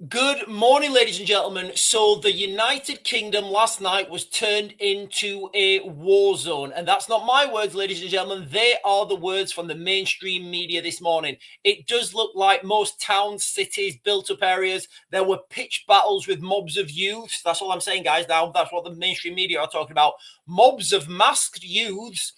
Good morning, ladies and gentlemen. So the United Kingdom last night was turned into a war zone. And that's not my words, ladies and gentlemen. They are the words from the mainstream media this morning. It does look like most towns, cities, built-up areas, there were pitched battles with mobs of youths. That's all I'm saying, guys. Now, that's what the mainstream media are talking about. Mobs of masked youths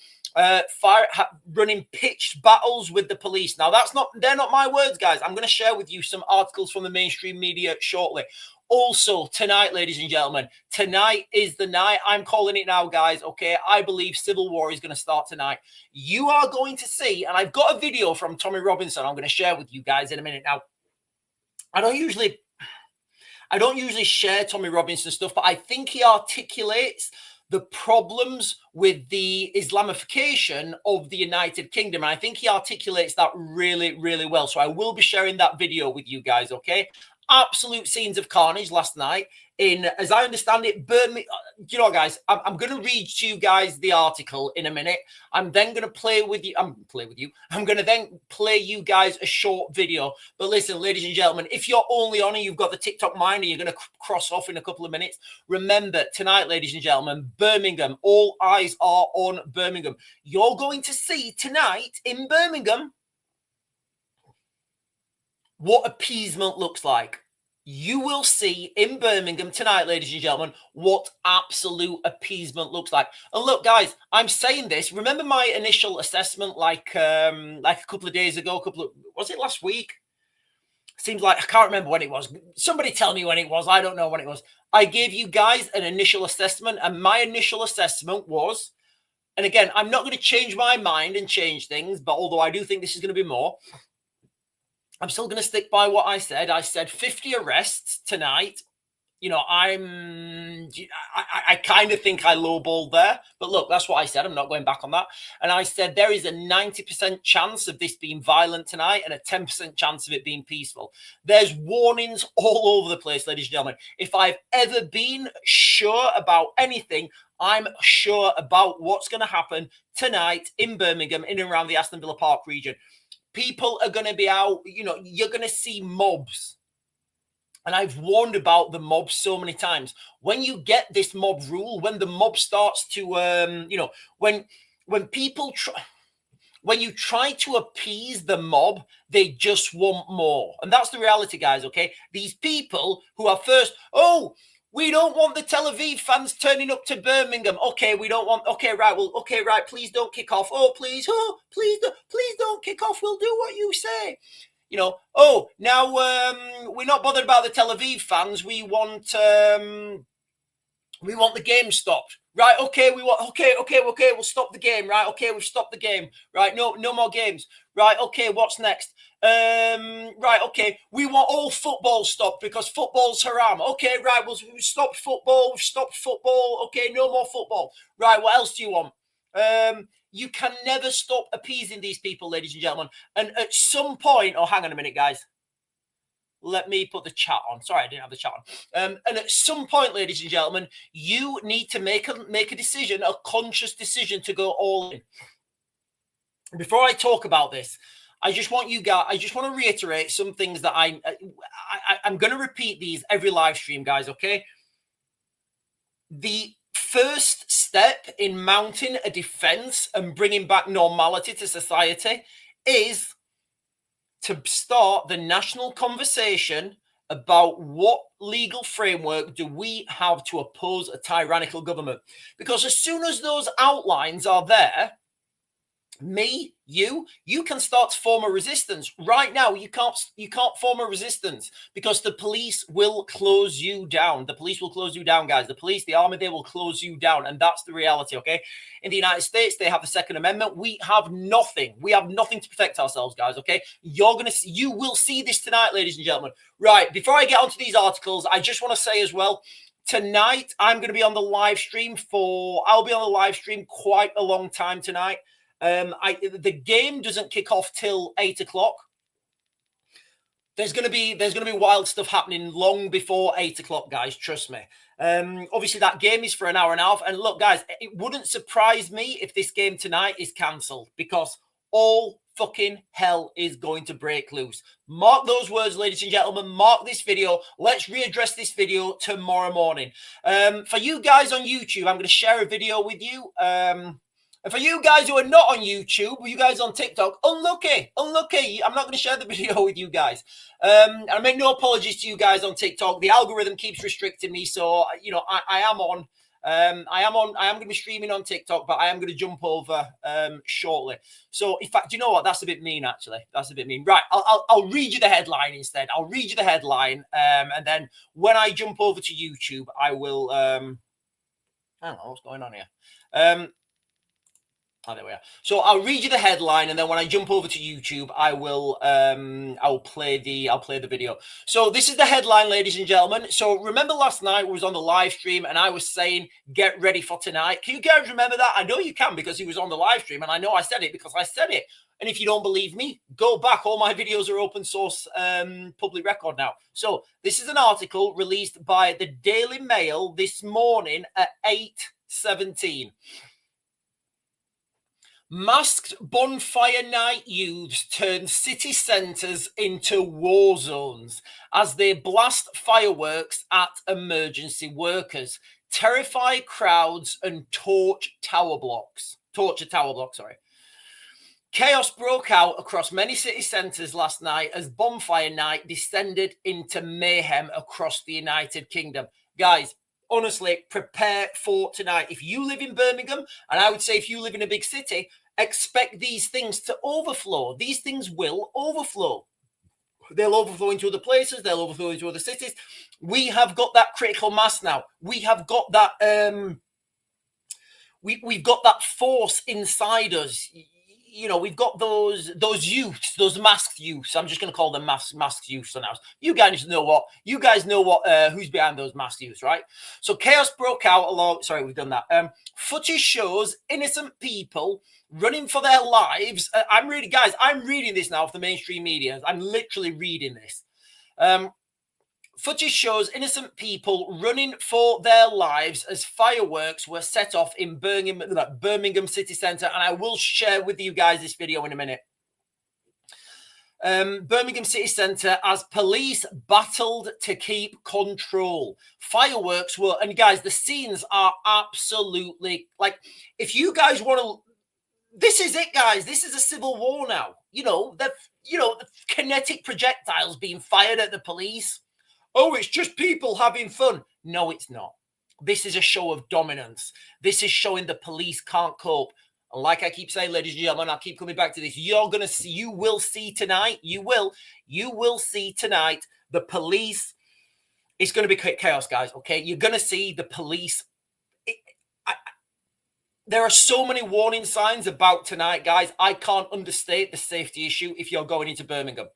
running pitched battles with the police. Now, they're not my words, guys. I'm going to share with you some articles from the mainstream media shortly. Also, tonight, ladies and gentlemen, tonight is the night. I'm calling it now, guys, okay? I believe civil war is going to start tonight. You are going to see, and I've got a video from Tommy Robinson I'm going to share with you guys in a minute. Now, I don't usually share Tommy Robinson stuff, but I think he articulates the problems with the Islamification of the United Kingdom. And I think he articulates that really, really well. So I will be sharing that video with you guys, okay? Absolute scenes of carnage last night in, as I understand it, Birmingham. You know, guys, I'm going to read to you guys the article in a minute. I'm then going to play with you. I'm going to then play you guys a short video. But listen, ladies and gentlemen, if you're only on and you've got the TikTok mind and you're going to cross off in a couple of minutes, remember tonight, ladies and gentlemen, Birmingham, all eyes are on Birmingham. You're going to see tonight in Birmingham what appeasement looks like. You will see in Birmingham tonight, ladies and gentlemen, what absolute appeasement looks like. And look, guys, I'm saying this. Remember my initial assessment like a couple of days ago, was it last week? Seems like, I can't remember when it was. Somebody tell me when it was. I don't know when it was. I gave you guys an initial assessment, and my initial assessment was, and again, I'm not going to change my mind and change things, but although I do think this is going to be more, I'm still going to stick by what I said. I said 50 arrests tonight. You know, I kind of think I lowballed there. But look, that's what I said. I'm not going back on that. And I said there is a 90% chance of this being violent tonight and a 10% chance of it being peaceful. There's warnings all over the place, ladies and gentlemen. If I've ever been sure about anything, I'm sure about what's going to happen tonight in Birmingham, in and around the Aston Villa Park region. People are going to be out, you know, you're going to see mobs. And I've warned about the mob so many times. When you get this mob rule, when the mob starts to, when you try to appease the mob, they just want more. And that's the reality, guys, okay? These people who are first, we don't want the Tel Aviv fans turning up to Birmingham. Okay, we don't want. Okay, right. Well, okay, right. Please don't kick off. Please don't kick off. We'll do what you say. You know. Now we're not bothered about the Tel Aviv fans. We want the game stopped. Right? Okay, we'll stop the game. Right? Okay, we've stopped the game. Right? No more games. Right? Okay, what's next? Right, okay, we want all football stopped because football's haram. Okay, right, we've stopped football. Okay, no more football. Right, what else do you want? You can never stop appeasing these people, ladies and gentlemen. And at some point, hang on a minute, guys. Let me put the chat on. Sorry, I didn't have the chat on. And at some point, ladies and gentlemen, you need to make a decision, a conscious decision to go all in. Before I talk about this, I just want to reiterate some things that I'm going to repeat these every live stream, guys, okay? The first step in mounting a defense and bringing back normality to society is to start the national conversation about what legal framework do we have to oppose a tyrannical government. Because as soon as those outlines are there, you can start to form a resistance. Right now, you can't form a resistance because the police will close you down. The police will close you down, guys. The police, the army, they will close you down. And that's the reality, okay? In the United States, they have the Second Amendment. We have nothing. We have nothing to protect ourselves, guys, okay? You will see this tonight, ladies and gentlemen. Right, before I get onto these articles, I just want to say as well, tonight, I'm going to be on the live stream I'll be on the live stream quite a long time tonight. The game doesn't kick off till 8 o'clock. There's gonna be wild stuff happening long before 8 o'clock, guys. Trust me. Obviously that game is for an hour and a half. And look, guys, it wouldn't surprise me if this game tonight is cancelled because all fucking hell is going to break loose. Mark those words, ladies and gentlemen. Mark this video. Let's readdress this video tomorrow morning. For you guys on YouTube, I'm going to share a video with you. And for you guys who are not on YouTube, you guys on TikTok, unlucky. I'm not going to share the video with you guys. I make no apologies to you guys on TikTok. The algorithm keeps restricting me, so I am on. I am going to be streaming on TikTok, but I am going to jump over shortly. So, in fact, you know what? That's a bit mean, actually. That's a bit mean. Right, I'll read you the headline instead. I'll read you the headline, and then when I jump over to YouTube, I will. I don't know what's going on here. Oh, there we are. So I'll read you the headline, and then when I jump over to YouTube, I'll play the video. So this is the headline, ladies and gentlemen. So remember last night we was on the live stream, and I was saying, "Get ready for tonight." Can you guys remember that? I know you can because he was on the live stream, and I know I said it because I said it. And if you don't believe me, go back. All my videos are open source, public record now. So this is an article released by the Daily Mail this morning at 8:17. Masked bonfire night youths turn city centres into war zones as they blast fireworks at emergency workers, terrify crowds and torch tower blocks. Chaos broke out across many city centres last night as bonfire night descended into mayhem across the United Kingdom. Guys, honestly, prepare for tonight. If you live in Birmingham, and I would say if you live in a big city, expect these things to overflow. These things will overflow. They'll overflow into other places. They'll overflow into other cities. We have got that critical mass now. We have got that. We've got that force inside us. You know, we've got those youths, those masked youths. I'm just going to call them masked youths for now. You guys know what? Who's behind those masked youths, right? So chaos broke out. Sorry, we've done that. Footage shows innocent people running for their lives. I'm reading this now off the mainstream media. I'm literally reading this. Footage shows innocent people running for their lives as fireworks were set off in Birmingham city centre. And I will share with you guys this video in a minute. Birmingham city centre as police battled to keep control. Fireworks were, and guys, the scenes are absolutely like, if you guys want to, this is it, guys. This is a civil war now. The kinetic projectiles being fired at the police. Oh, it's just people having fun. No, it's not. This is a show of dominance. This is showing the police can't cope. And like I keep saying, ladies and gentlemen, I'll keep coming back to this. You will see tonight. You will see tonight the police. It's going to be chaos, guys. Okay, you're going to see the police. There are so many warning signs about tonight, guys. I can't understate the safety issue if you're going into Birmingham.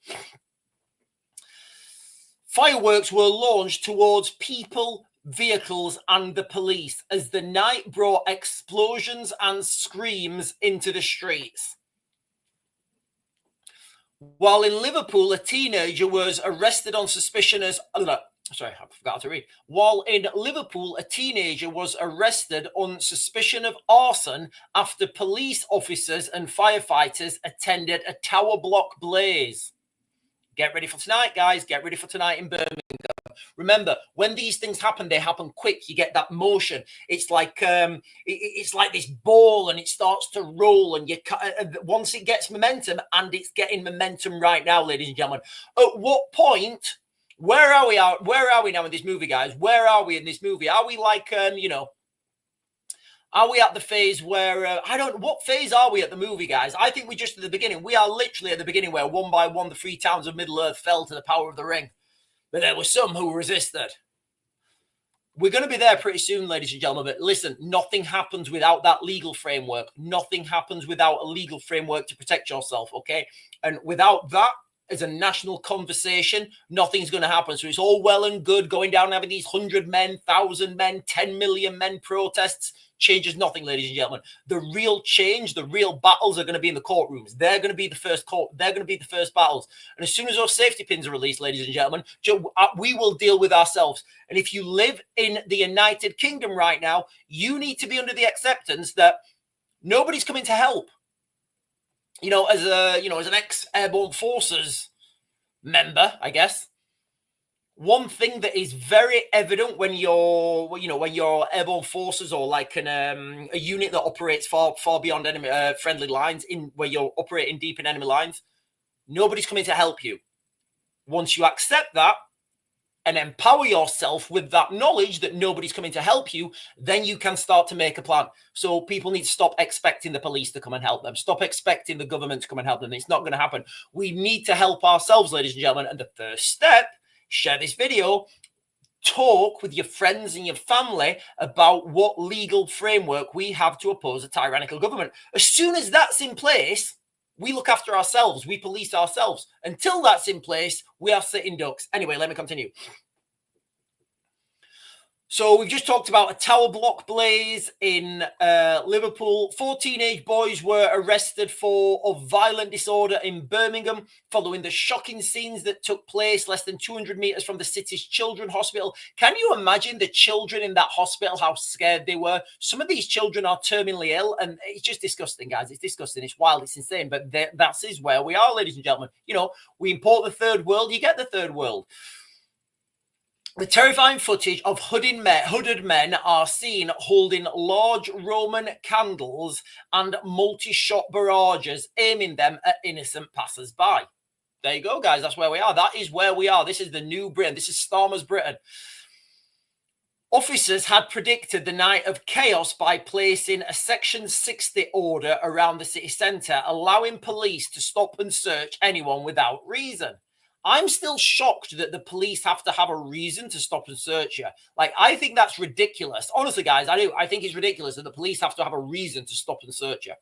Fireworks were launched towards people, vehicles, and the police as the night brought explosions and screams into the streets. While in Liverpool, a teenager was arrested on suspicion as... Sorry, I forgot to read. While in Liverpool, a teenager was arrested on suspicion of arson after police officers and firefighters attended a tower block blaze. Get ready for tonight, guys. Get ready for tonight in Birmingham. Remember, when these things happen, they happen quick. You get that motion. It's like this ball, and it starts to roll. And once it gets momentum, and it's getting momentum right now, ladies and gentlemen. At what point? Where are we? Where are we now in this movie, guys? Where are we in this movie? Are we like Are we at the phase where, what phase are we at the movie, guys? I think we're just at the beginning. We are literally at the beginning where one by one, the 3 towns of Middle-earth fell to the power of the ring. But there were some who resisted. We're going to be there pretty soon, ladies and gentlemen. But listen, nothing happens without that legal framework. Nothing happens without a legal framework to protect yourself, okay? And without that, as a national conversation, nothing's going to happen. So it's all well and good going down and having these 100 men, 1,000 men, 10 million men protests. Changes nothing, ladies and gentlemen. The real change, the real battles are going to be in the courtrooms. They're going to be the first They're going to be the first battles. And as soon as those safety pins are released, ladies and gentlemen, we will deal with ourselves. And if you live in the United Kingdom right now, you need to be under the acceptance that nobody's coming to help. as an ex-airborne forces member, I guess, one thing that is very evident when you're airborne forces or like a unit that operates far beyond enemy friendly lines, in where you're operating deep in enemy lines, nobody's coming to help you. Once you accept that and empower yourself with that knowledge that nobody's coming to help you, then you can start to make a plan. So people need to stop expecting the police to come and help them. Stop expecting the government to come and help them. It's not going to happen. We need to help ourselves, ladies and gentlemen. And the first step, share this video, talk with your friends and your family about what legal framework we have to oppose a tyrannical government. As soon as that's in place, we look after ourselves. We police ourselves. Until that's in place, we are sitting ducks. Anyway, let me continue. So we've just talked about a tower block blaze in Liverpool. 4 teenage boys were arrested of violent disorder in Birmingham following the shocking scenes that took place less than 200 meters from the city's children's hospital. Can you imagine the children in that hospital, how scared they were? Some of these children are terminally ill, and it's just disgusting, guys. It's disgusting. It's wild. It's insane. But that is where we are, ladies and gentlemen. We import the third world. You get the third world. The terrifying footage of hooded men are seen holding large Roman candles and multi-shot barrages, aiming them at innocent passers-by. There you go, guys. That's where we are. That is where we are. This is the new Britain. This is Starmer's Britain. Officers had predicted the night of chaos by placing a Section 60 order around the city centre, allowing police to stop and search anyone without reason. I'm still shocked that the police have to have a reason to stop and search you. Like, I think that's ridiculous. Honestly, guys, I do. I think it's ridiculous that the police have to have a reason to stop and search you.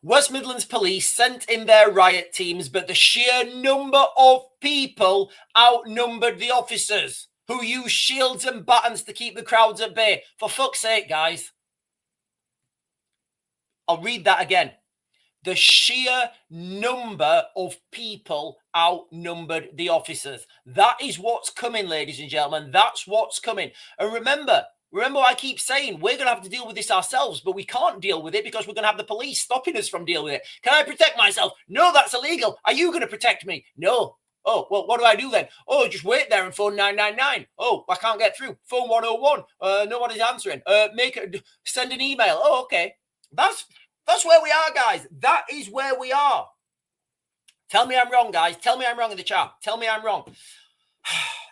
West Midlands Police sent in their riot teams, but the sheer number of people outnumbered the officers, who used shields and batons to keep the crowds at bay. For fuck's sake, guys. I'll read that again. The sheer number of people outnumbered the officers. That is what's coming, ladies and gentlemen. That's what's coming. And remember what I keep saying. We're going to have to deal with this ourselves, but we can't deal with it because we're going to have the police stopping us from dealing with it. Can I protect myself? No, that's illegal. Are you going to protect me? No. Oh, well, what do I do then? Oh, just wait there and phone 999. Oh, I can't get through. Phone 101. Nobody's answering. Send an email. Oh, okay. That's where we are, guys. That is where we are. Tell me I'm wrong, guys. Tell me I'm wrong in the chat. Tell me I'm wrong.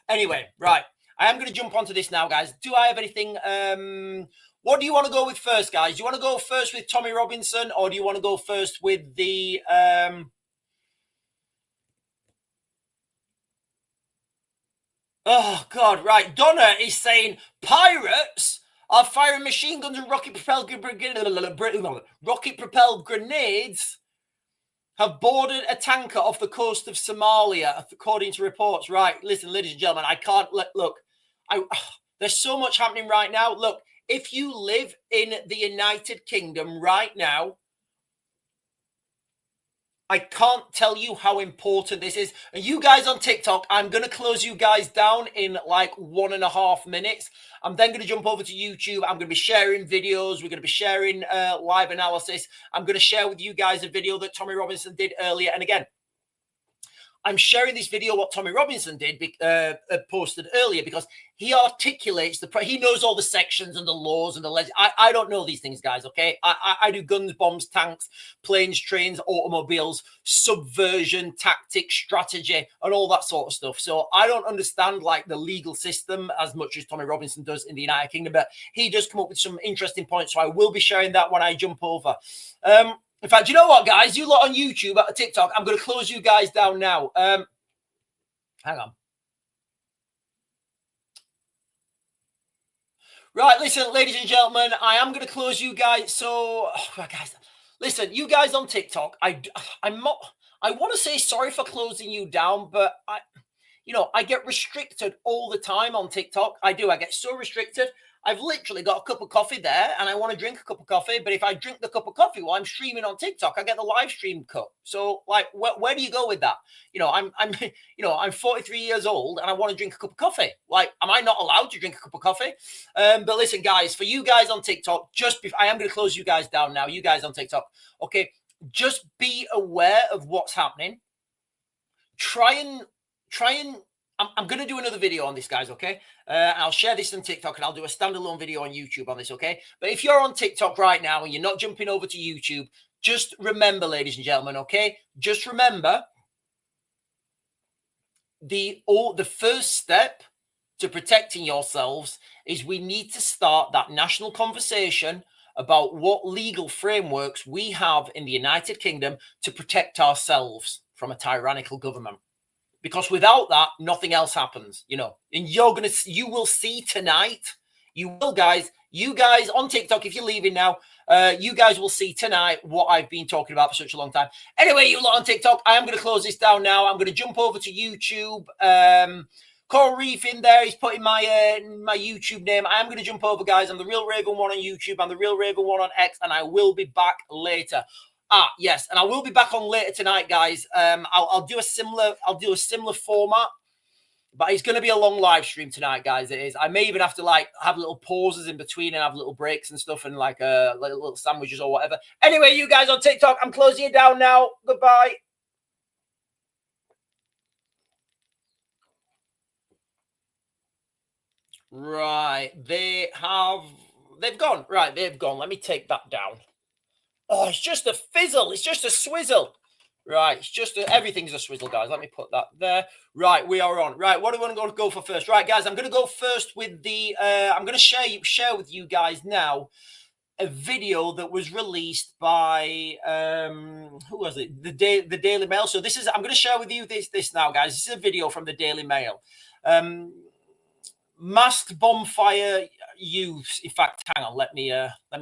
Anyway, right. I am going to jump onto this now, guys. Do I have anything? What do you want to go with first, guys? Do you want to go first with Tommy Robinson, or do you want to go first with the... Oh, God, right. Donna is saying pirates are firing machine guns and rocket-propelled grenades have boarded a tanker off the coast of Somalia, according to reports. Right, listen, ladies and gentlemen, I can't look. There's so much happening right now. Look, if you live in the United Kingdom right now, I can't tell you how important this is. And you guys on TikTok, I'm going to close you guys down in like 1.5 minutes. I'm then going to jump over to YouTube. I'm going to be sharing videos. We're going to be sharing live analysis. I'm going to share with you guys a video that Tommy Robinson did earlier. And again, I'm sharing this video, what Tommy Robinson did, posted earlier, because he articulates he knows all the sections and the laws and the I don't know these things, guys, okay? I do guns, bombs, tanks, planes, trains, automobiles, subversion, tactics, strategy, and all that sort of stuff. So I don't understand, like, the legal system as much as Tommy Robinson does in the United Kingdom, but he does come up with some interesting points, so I will be sharing that when I jump over. In fact, you know what, guys? You lot on YouTube, at TikTok, I'm going to close you guys down now. Hang on. Right, listen, ladies and gentlemen, I am going to close you guys. So, guys, listen, you guys on TikTok, I want to say sorry for closing you down, but I get restricted all the time on TikTok. I do. I get so restricted. I've literally got a cup of coffee there and I want to drink a cup of coffee. But if I drink the cup of coffee while I'm streaming on TikTok, I get the live stream cup. So like, where do you go with that? I'm 43 years old and I want to drink a cup of coffee. Like, am I not allowed to drink a cup of coffee? But listen, guys, for you guys on TikTok, I am going to close you guys down now. You guys on TikTok. Okay. Just be aware of what's happening. Try and I'm going to do another video on this, guys, okay? I'll share this on TikTok and I'll do a standalone video on YouTube on this, okay? But if you're on TikTok right now and you're not jumping over to YouTube, just remember, ladies and gentlemen, okay? Just remember the first step to protecting yourselves is we need to start that national conversation about what legal frameworks we have in the United Kingdom to protect ourselves from a tyrannical government. Because without that, nothing else happens, and you will see tonight, you guys on TikTok, if you're leaving now, you guys will see tonight what I've been talking about for such a long time. Anyway, you lot on TikTok, I am going to close this down now. I'm going to jump over to YouTube. Coral Reef in there. He's putting my YouTube name. I am going to jump over, guys. I'm the Real Raven 1 on YouTube. I'm the Real Raven 1 on X, and I will be back later. Yes, and I will be back on later tonight, guys. I'll do a similar format, but it's going to be a long live stream tonight, guys. It is. I may even have to have little pauses in between and have little breaks and stuff, and little sandwiches or whatever. Anyway, you guys on TikTok, I'm closing it down now. Goodbye. Right, they've gone. Right, they've gone. Let me take that down. Oh, it's just a fizzle. It's just a swizzle. Right, it's just everything's a swizzle, guys. Let me put that there. Right, we are on. Right, what do we want to go for first? Right, guys, I'm going to go first with the. I'm going to share with you guys now a video that was released by who was it? The Daily Mail. So this is. I'm going to share with you this now, guys. This is a video from the Daily Mail. Masked bonfire use. In fact, hang on. Let me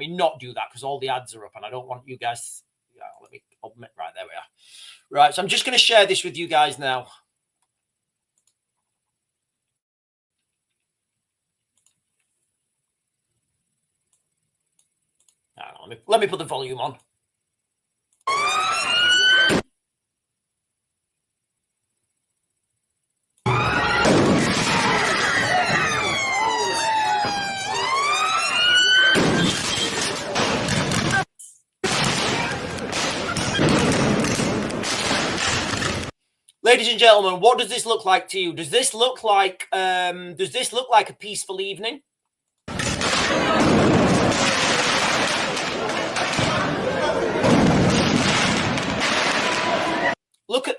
not do that because all the ads are up, and I don't want you guys. Let me admit. Right, there we are. Right, so I'm just going to share this with you guys now. Hang on, let me put the volume on. Ladies and gentlemen, what does this look like to you? Does this look like a peaceful evening? Look at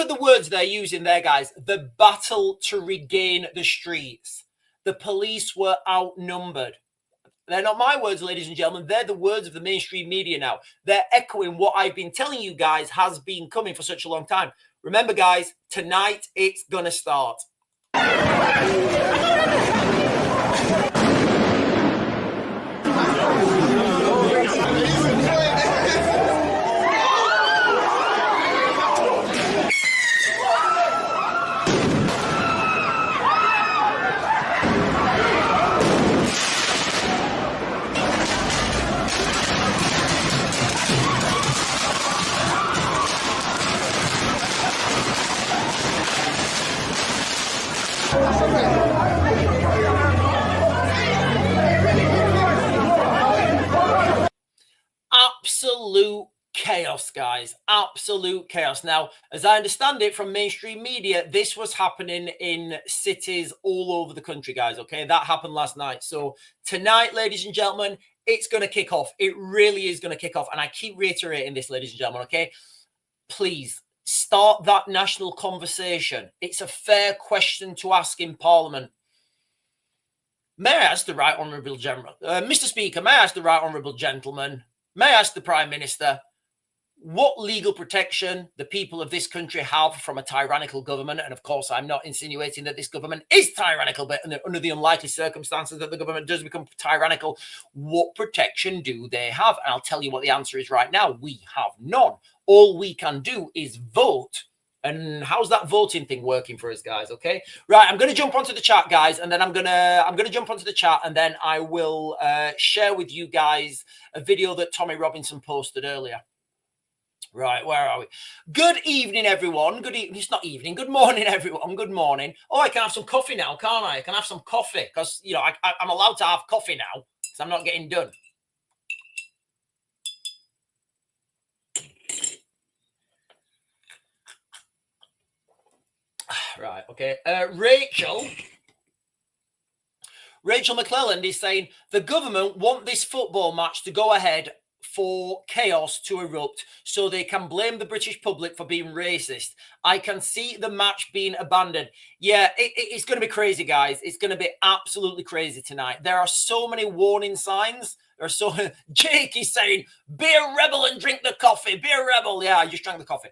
the words they're using there, guys. The battle to regain the streets. The police were outnumbered. They're not my words, ladies and gentlemen. They're the words of the mainstream media now. They're echoing what I've been telling you guys has been coming for such a long time. Remember, guys, tonight it's going to start. Absolute chaos, guys. Absolute chaos. Now, as I understand it from mainstream media, this was happening in cities all over the country, guys. Okay, that happened last night. So tonight, ladies and gentlemen, it's going to kick off. It really is going to kick off. And I keep reiterating this, ladies and gentlemen, okay? Please start that national conversation. It's a fair question to ask in Parliament. May I ask the Right Honourable General, Mr. Speaker, may I ask the Right Honourable Gentleman, may I ask the Prime Minister, what legal protection the people of this country have from a tyrannical government? And of course, I'm not insinuating that this government is tyrannical, but under the unlikely circumstances that the government does become tyrannical, what protection do they have? And I'll tell you what the answer is right now. We have none. All we can do is vote And how's that voting thing working for us, guys? Okay, right. I'm going to jump onto the chat, guys, and then I'm gonna jump onto the chat, and then I will share with you guys a video that Tommy Robinson posted earlier. Right, where are we? Good evening, everyone. Good evening. It's not evening. Good morning, everyone. Good morning. Oh, I can have some coffee now, can't I? I can have some coffee because you know I'm allowed to have coffee now because I'm not getting done. Right, okay. Rachel McClelland is saying the government want this football match to go ahead for chaos to erupt so they can blame the British public for being racist. I can see the match being abandoned. Yeah, it's going to be crazy, guys. It's going to be absolutely crazy tonight. There are so many warning signs. Jake is saying, be a rebel and drink the coffee. Be a rebel. Yeah, I just drank the coffee.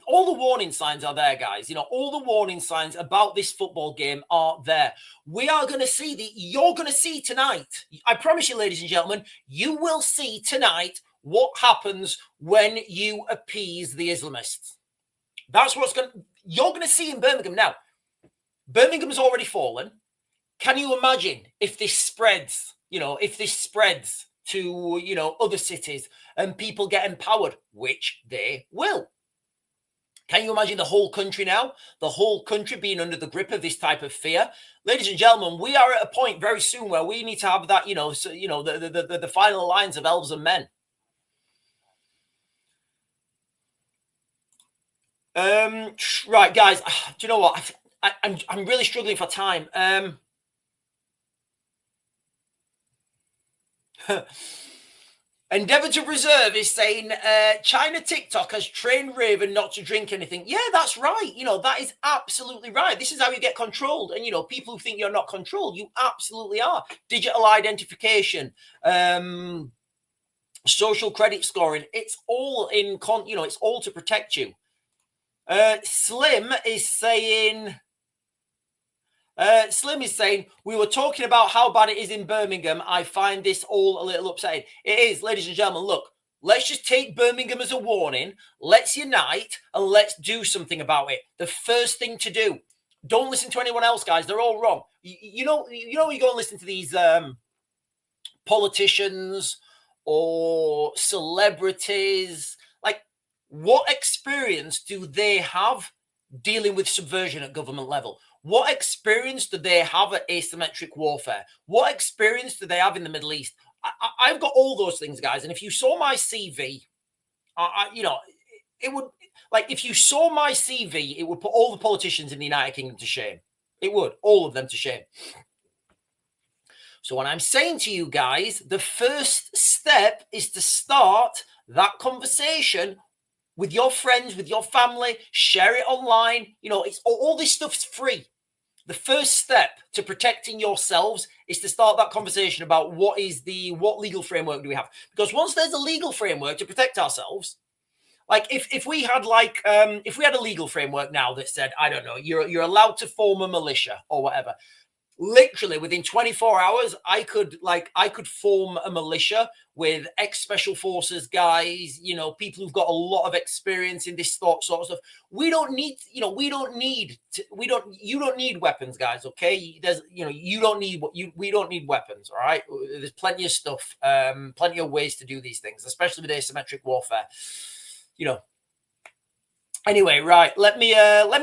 All the warning signs are there, guys. You know, all the warning signs about this football game are there. We are going to see you're going to see tonight. I promise you, ladies and gentlemen, you will see tonight what happens when you appease the Islamists. That's you're going to see in Birmingham. Now, Birmingham's already fallen. Can you imagine if this spreads, to, other cities and people get empowered, which they will? Can you imagine the whole country now? The whole country being under the grip of this type of fear? Ladies and gentlemen, we are at a point very soon where we need to have that, the final lines of elves and men. Right, guys. Do you know what? I'm really struggling for time. Endeavour to Preserve is saying China TikTok has trained Raven not to drink anything. Yeah, that's right. That is absolutely right. This is how you get controlled. And, people who think you're not controlled, you absolutely are. Digital identification, social credit scoring. It's all it's all to protect you. Slim is saying... we were talking about how bad it is in Birmingham. I find this all a little upsetting. It is, ladies and gentlemen. Look, let's just take Birmingham as a warning. Let's unite and let's do something about it. The first thing to do, don't listen to anyone else, guys. They're all wrong. You go and listen to these politicians or celebrities. Like, what experience do they have dealing with subversion at government level? What experience do they have at asymmetric warfare? What experience do they have in the Middle East? I've got all those things, guys. And if you saw my CV, it would, if you saw my CV, it would put all the politicians in the United Kingdom to shame. It would, all of them to shame. So what I'm saying to you guys, the first step is to start that conversation with your friends, with your family, share it online. It's all this stuff's free. The first step to protecting yourselves is to start that conversation about what legal framework do we have? Because once there's a legal framework to protect ourselves, like if we had a legal framework now that said, I don't know, you're allowed to form a militia or whatever. Literally within 24 hours, I could form a militia with ex-special forces guys, people who've got a lot of experience in this sort of stuff. You don't need weapons, guys. Okay. We don't need weapons. All right. There's plenty of stuff, plenty of ways to do these things, especially with asymmetric warfare, Anyway, right. Let me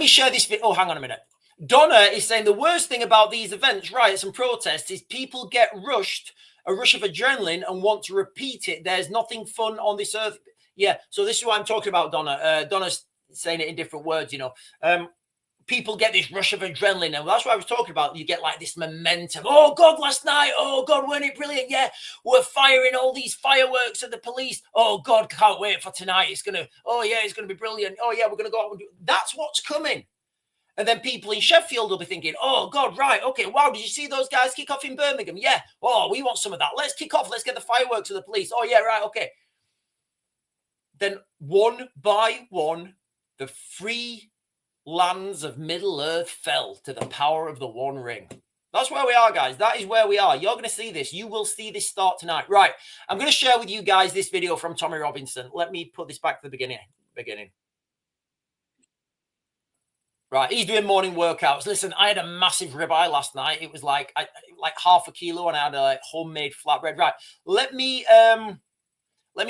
share this video. Oh, hang on a minute. Donna is saying the worst thing about these events, riots and protests is people get a rush of adrenaline and want to repeat it. There's nothing fun on this earth. Yeah, so this is what I'm talking about, Donna. Donna's saying it in different words, People get this rush of adrenaline, and that's what I was talking about. You get like this momentum. Oh, God, last night. Oh, God, weren't it brilliant? Yeah, we're firing all these fireworks at the police. Oh, God, can't wait for tonight. It's going to be brilliant. Oh, yeah, we're going to go out and do. That's what's coming. And then people in Sheffield will be thinking, oh, God, right, okay, wow, did you see those guys kick off in Birmingham? Yeah, oh, we want some of that. Let's kick off. Let's get the fireworks to the police. Oh, yeah, right, okay. Then one by one, the free lands of Middle Earth fell to the power of the One Ring. That's where we are, guys. That is where we are. You're going to see this. You will see this start tonight. Right, I'm going to share with you guys this video from Tommy Robinson. Let me put this back to the beginning. Right, he's doing morning workouts. Listen, I had a massive ribeye last night. It was like half a kilo, and I had a homemade flatbread. Right, let me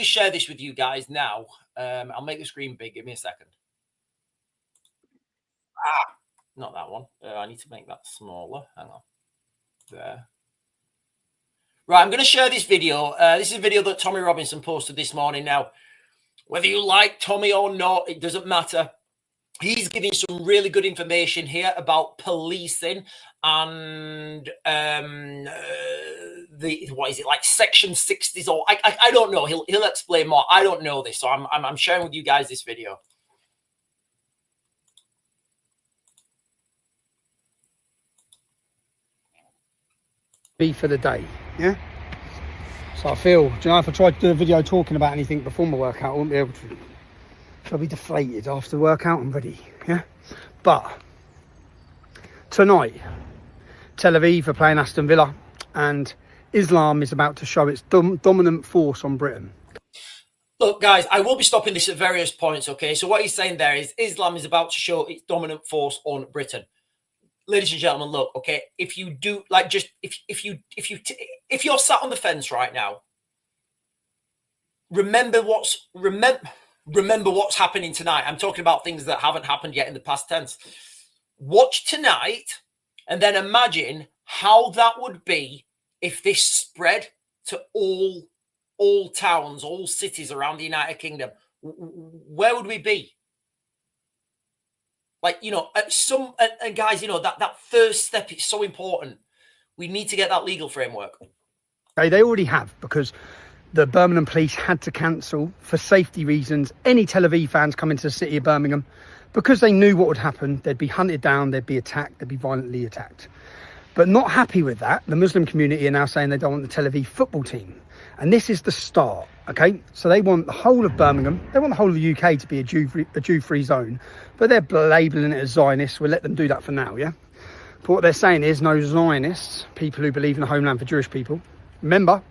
share this with you guys now. I'll make the screen big. Give me a second. Not that one. I need to make that smaller. Hang on. There. Right, I'm going to share this video. This is a video that Tommy Robinson posted this morning. Now, whether you like Tommy or not, it doesn't matter. He's giving some really good information here about policing and what is it, like Section 60s, or I don't know. He'll explain more. I don't know this, so I'm sharing with you guys this video. Be for the day, yeah. So I feel, do you know, if I tried to do a video talking about anything before my workout, I wouldn't be able to. I'll be deflated after the workout. I'm ready, yeah. But tonight, Tel Aviv are playing Aston Villa, and Islam is about to show its dominant force on Britain. Look, guys, I will be stopping this at various points. Okay, so what he's saying there is Islam is about to show its dominant force on Britain. Ladies and gentlemen, look, okay, if you do, like, just if you're sat on the fence right now, remember what's happening tonight. I'm talking about things that haven't happened yet in the past tense. Watch tonight and then imagine how that would be if this spread to all towns, all cities around the United Kingdom. Where would we be? Like, you know, and guys, you know, that first step is so important. We need to get that legal framework. They already have, because the Birmingham police had to cancel, for safety reasons, any Tel Aviv fans coming to the city of Birmingham, because they knew what would happen. They'd be hunted down, they'd be attacked, they'd be violently attacked. But not happy with that, the Muslim community are now saying they don't want the Tel Aviv football team. And this is the start, okay? So they want the whole of Birmingham, they want the whole of the UK to be a Jew-free zone, but they're labelling it as Zionists. We'll let them do that for now, yeah? But what they're saying is no Zionists, people who believe in a homeland for Jewish people. Remember,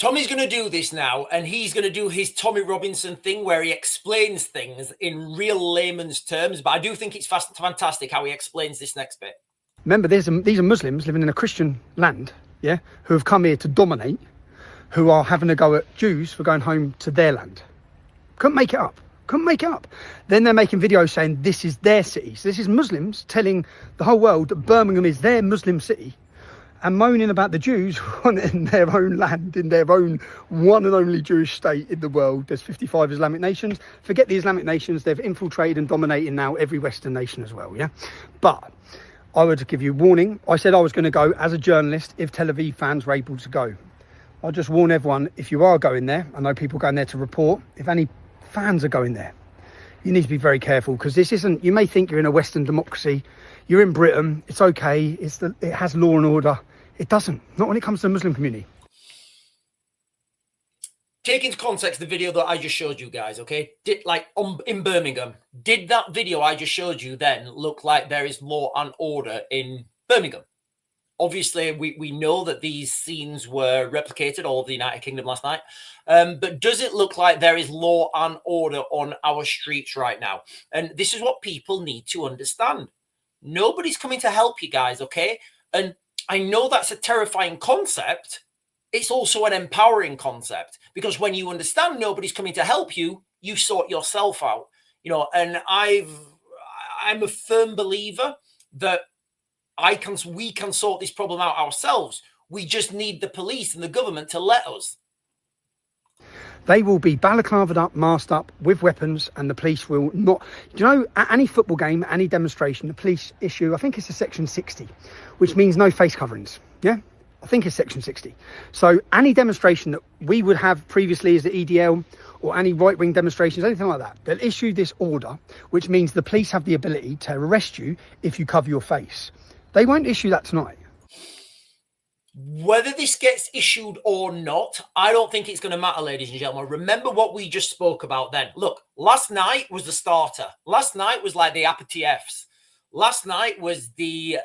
Tommy's going to do this now, and he's going to do his Tommy Robinson thing where he explains things in real layman's terms. But I do think it's fantastic how he explains this next bit. Remember, these are Muslims living in a Christian land, yeah, who have come here to dominate, who are having a go at Jews for going home to their land. Couldn't make it up. Couldn't make it up. Then they're making videos saying this is their city. So this is Muslims telling the whole world that Birmingham is their Muslim city, and moaning about the Jews in their own land, in their own one and only Jewish state in the world. There's 55 Islamic nations. Forget the Islamic nations. They've infiltrated and dominated now every Western nation as well, yeah? But I would give you warning. I said I was going to go as a journalist if Tel Aviv fans were able to go. I'll just warn everyone, if you are going there, I know people going there to report, if any fans are going there, you need to be very careful, because this isn't, you may think you're in a Western democracy, you're in Britain, it's okay, it has law and order. It doesn't, not when it comes to the Muslim community. Take into context the video that I just showed you guys, okay? In Birmingham, did that video I just showed you then look like there is law and order in Birmingham? Obviously, we know that these scenes were replicated all over the United Kingdom last night. But does it look like there is law and order on our streets right now? And this is what people need to understand. Nobody's coming to help you guys, okay? And I know that's a terrifying concept. It's also an empowering concept, because when you understand nobody's coming to help you, you sort yourself out, you know. And I'm a firm believer that we can sort this problem out ourselves. We just need the police and the government to let us. They will be balaclavaed up, masked up with weapons, and the police will not. You know, at any football game, any demonstration, the police issue, I think it's a Section 60, which means no face coverings. Yeah, I think it's Section 60. So any demonstration that we would have previously as the EDL, or any right-wing demonstrations, anything like that, they'll issue this order, which means the police have the ability to arrest you if you cover your face. They won't issue that tonight. Whether this gets issued or not, I don't think it's going to matter, ladies and gentlemen. Remember what we just spoke about then. Look, last night was the starter. Last night was like the aperitifs. Last night was the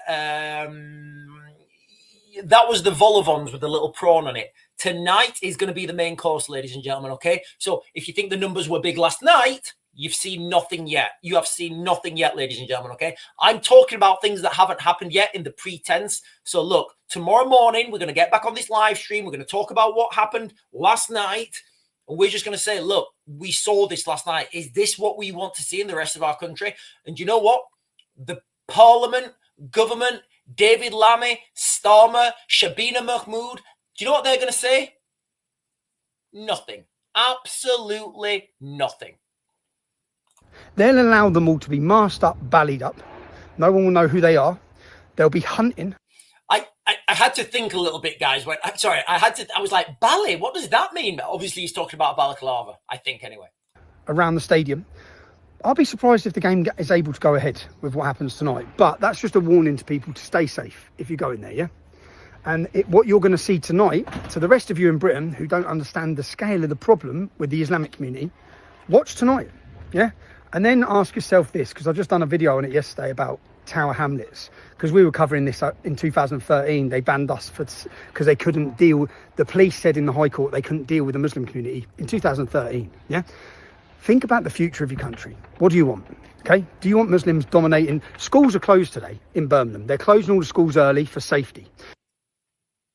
that was the vol au vents with the little prawn on it. Tonight is going to be the main course, ladies and gentlemen, okay? So if you think the numbers were big last night, You've seen nothing yet. You have seen nothing yet, ladies and gentlemen, okay? I'm talking about things that haven't happened yet in the pretense. So look, tomorrow morning, we're going to get back on this live stream. We're going to talk about what happened last night. And we're just going to say, look, we saw this last night. Is this what we want to see in the rest of our country? And you know what? The parliament, government, David Lammy, Starmer, Shabina Mahmood, do you know what they're going to say? Nothing. Absolutely nothing. They'll allow them all to be masked up, ballied up. No one will know who they are. They'll be hunting. I had to think a little bit, guys. I was like, ballet, what does that mean? Obviously, he's talking about balaclava, I think, anyway. Around the stadium. I'll be surprised if the game is able to go ahead with what happens tonight. But that's just a warning to people to stay safe if you go in there, yeah? And what you're going to see tonight, to the rest of you in Britain who don't understand the scale of the problem with the Islamic community, watch tonight, yeah? And then ask yourself this, because I've just done a video on it yesterday about Tower Hamlets, because we were covering this in 2013. They banned us because they couldn't deal, the police said in the High Court they couldn't deal with the Muslim community in 2013, yeah? Think about the future of your country. What do you want? Okay, do you want Muslims dominating? Schools are closed today in Birmingham. They're closing all the schools early for safety.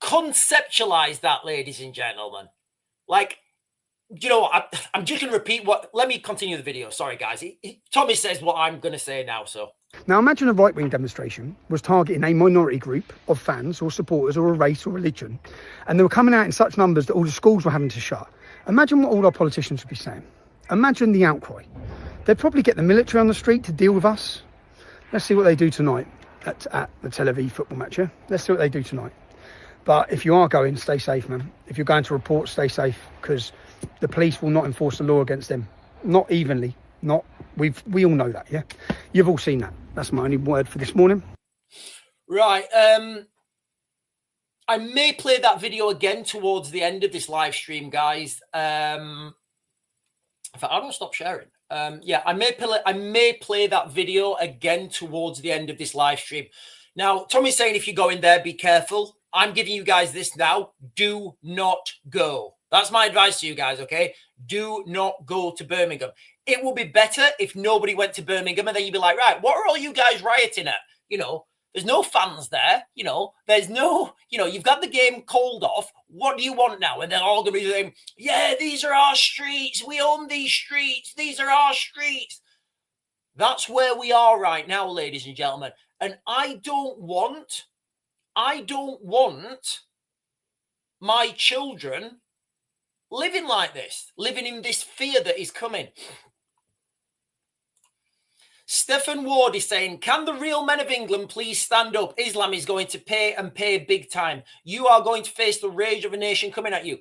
Conceptualize that, ladies and gentlemen. Like, you know what? I'm just going to repeat let me continue the video. Sorry, guys. Tommy says what I'm going to say now, so. Now, imagine a right-wing demonstration was targeting a minority group of fans or supporters or a race or religion, and they were coming out in such numbers that all the schools were having to shut. Imagine what all our politicians would be saying. Imagine the outcry. They'd probably get the military on the street to deal with us. Let's see what they do tonight at the Tel Aviv football match, yeah? Let's see what they do tonight. But if you are going, stay safe, man. If you're going to report, stay safe, because the police will not enforce the law against them. Not evenly. We all know that, yeah? You've all seen that. That's my only word for this morning. Right. I may play that video again towards the end of this live stream, guys. In fact, I don't stop sharing. Yeah, I may play that video again towards the end of this live stream. Now, Tommy's saying if you go in there, be careful. I'm giving you guys this now. Do not go. That's my advice to you guys, okay? Do not go to Birmingham. It will be better if nobody went to Birmingham, and then you'd be like, right, what are all you guys rioting at? You know, there's no fans there. You know, there's no, you've got the game called off. What do you want now? And they're all going to be saying, yeah, these are our streets. We own these streets. These are our streets. That's where we are right now, ladies and gentlemen. And I don't want my children living like this, living in this fear that is coming. Stephen Ward is saying, can the real men of England please stand up? Islam is going to pay big time. You are going to face the rage of a nation coming at you.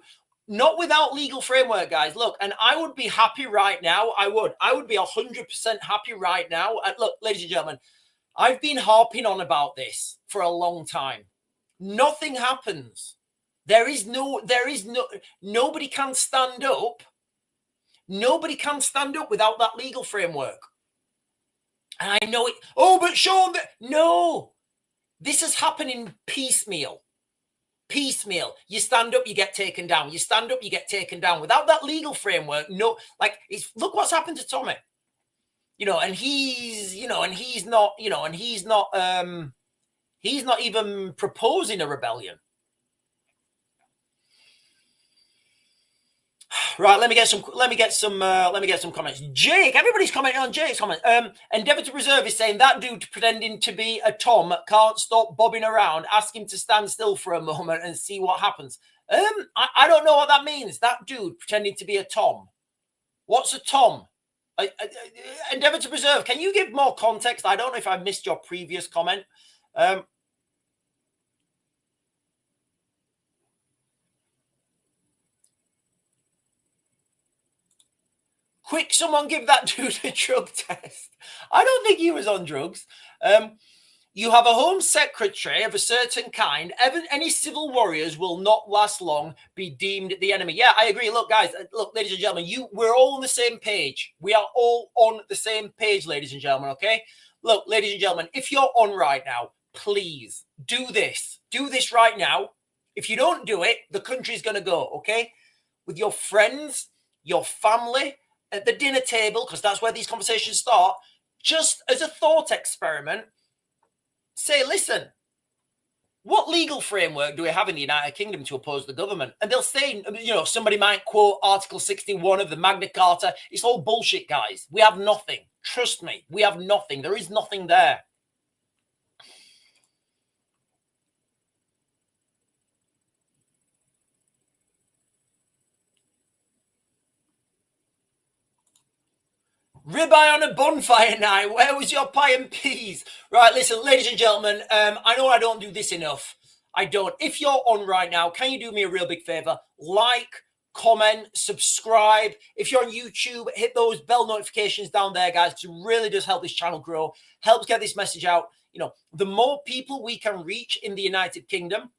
Not without legal framework, guys. Look, and I would be happy right now. I would be 100% happy right now. And look, ladies and gentlemen, I've been harping on about this for a long time. Nothing happens. Nobody can stand up. Nobody can stand up without that legal framework. And I know it. Oh, but Sean, no. This is happening piecemeal. Piecemeal. You stand up, you get taken down. You stand up, you get taken down. Without that legal framework, no. Like, look what's happened to Tommy. And he's not even proposing a rebellion. Right, let me get some comments. Jake, everybody's commenting on Jake's comment. Endeavour to Preserve is saying that dude pretending to be a Tom can't stop bobbing around. Ask him to stand still for a moment and see what happens. I don't know what that means. That dude pretending to be a Tom. What's a Tom? Endeavour to Preserve, can you give more context? I don't know if I missed your previous comment. Quick, someone give that dude a drug test. I don't think he was on drugs. You have a home secretary of a certain kind. Any civil warriors will not last long, be deemed the enemy. Yeah, I agree. Look, guys, look, ladies and gentlemen, we're all on the same page. We are all on the same page, ladies and gentlemen, okay? Look, ladies and gentlemen, if you're on right now, please do this. Do this right now. If you don't do it, the country's going to go, okay? With your friends, your family, at the dinner table, because that's where these conversations start, just as a thought experiment, say, listen, what legal framework do we have in the United Kingdom to oppose the government? And they'll say, somebody might quote Article 61 of the Magna Carta. It's all bullshit, guys. We have nothing. Trust me, we have nothing. There is nothing there. Ribeye on a bonfire night. Where was your pie and peas? Right, listen, ladies and gentlemen, I know I don't do this enough. I don't. If you're on right now, can you do me a real big favor? Like, comment, subscribe. If you're on YouTube, hit those bell notifications down there, guys. It really does help this channel grow, helps get this message out. The more people we can reach in the United Kingdom,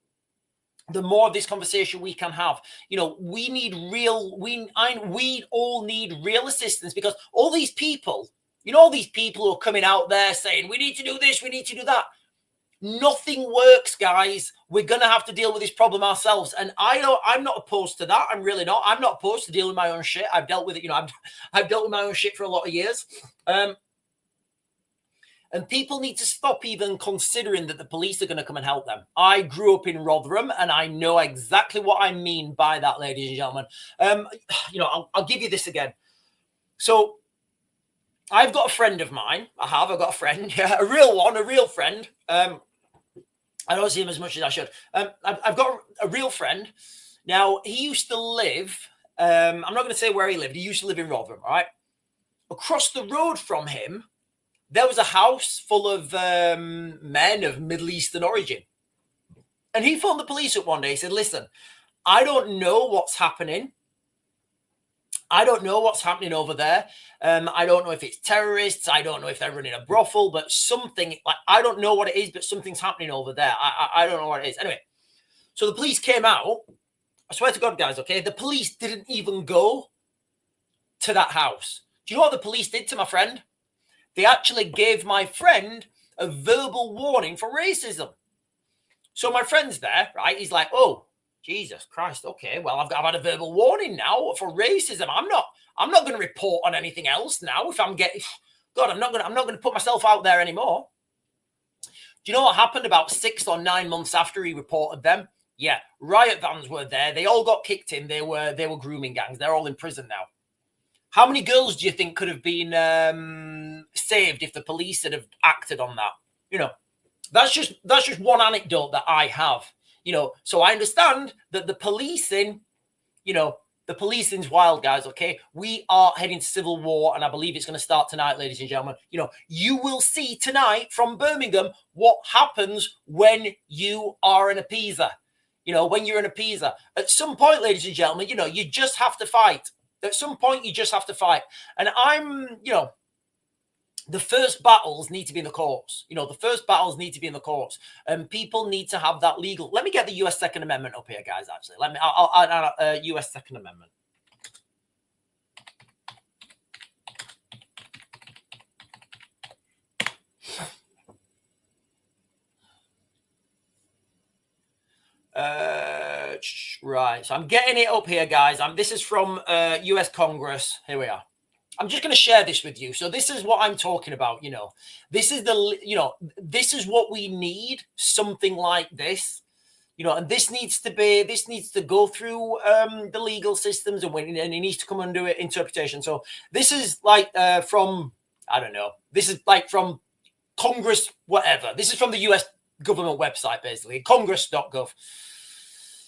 the more of this conversation we can have. We need we all need real assistance, because all these people, all these people who are coming out there saying, we need to do this, we need to do that. Nothing works, guys. We're going to have to deal with this problem ourselves. And I'm not opposed to that. I'm really not. I'm not opposed to dealing with my own shit. I've dealt with it. I've dealt with my own shit for a lot of years. And people need to stop even considering that the police are going to come and help them. I grew up in Rotherham, and I know exactly what I mean by that, ladies and gentlemen. I'll give you this again. So I've got a friend of mine. I've got a friend, a real one, a real friend. I don't see him as much as I should. I've got a real friend. Now, he used to live, I'm not going to say where he lived. He used to live in Rotherham, all right? Across the road from him, there was a house full of men of Middle Eastern origin. And he phoned the police up one day. He said, listen, I don't know what's happening. I don't know what's happening over there. I don't know if it's terrorists. I don't know if they're running a brothel, but something, I don't know what it is, but something's happening over there. I don't know what it is. Anyway, so the police came out. I swear to God, guys, okay? The police didn't even go to that house. Do you know what the police did to my friend? They actually gave my friend a verbal warning for racism. So my friend's there, right? He's like, oh, Jesus Christ. Okay, well, I've had a verbal warning now for racism. I'm not going to report on anything else now. If I'm getting, God, I'm not going to put myself out there anymore. Do you know what happened about 6 or 9 months after he reported them? Yeah, riot vans were there. They all got kicked in. They were grooming gangs. They're all in prison now. How many girls do you think could have been saved if the police had have acted on that? That's just one anecdote that I have. So I understand that the policing, the policing's wild, guys. Okay, we are heading to civil war, and I believe it's going to start tonight, ladies and gentlemen. You will see tonight from Birmingham what happens when you are an appeaser. When you're an appeaser, at some point, ladies and gentlemen, you just have to fight. At some point, you just have to fight. And the first battles need to be in the courts. The first battles need to be in the courts. And people need to have that legal. Let me get the US Second Amendment up here, guys, actually. I'll US Second Amendment. Right, so I'm getting it up here, guys. This is from US Congress. Here we are. I'm just going to share this with you. So this is what I'm talking about. This is this is what we need. Something like this, and this needs to go through the legal systems, and it needs to come under interpretation. So this is from, I don't know. This is from Congress, whatever. This is from the US government website, basically, congress.gov.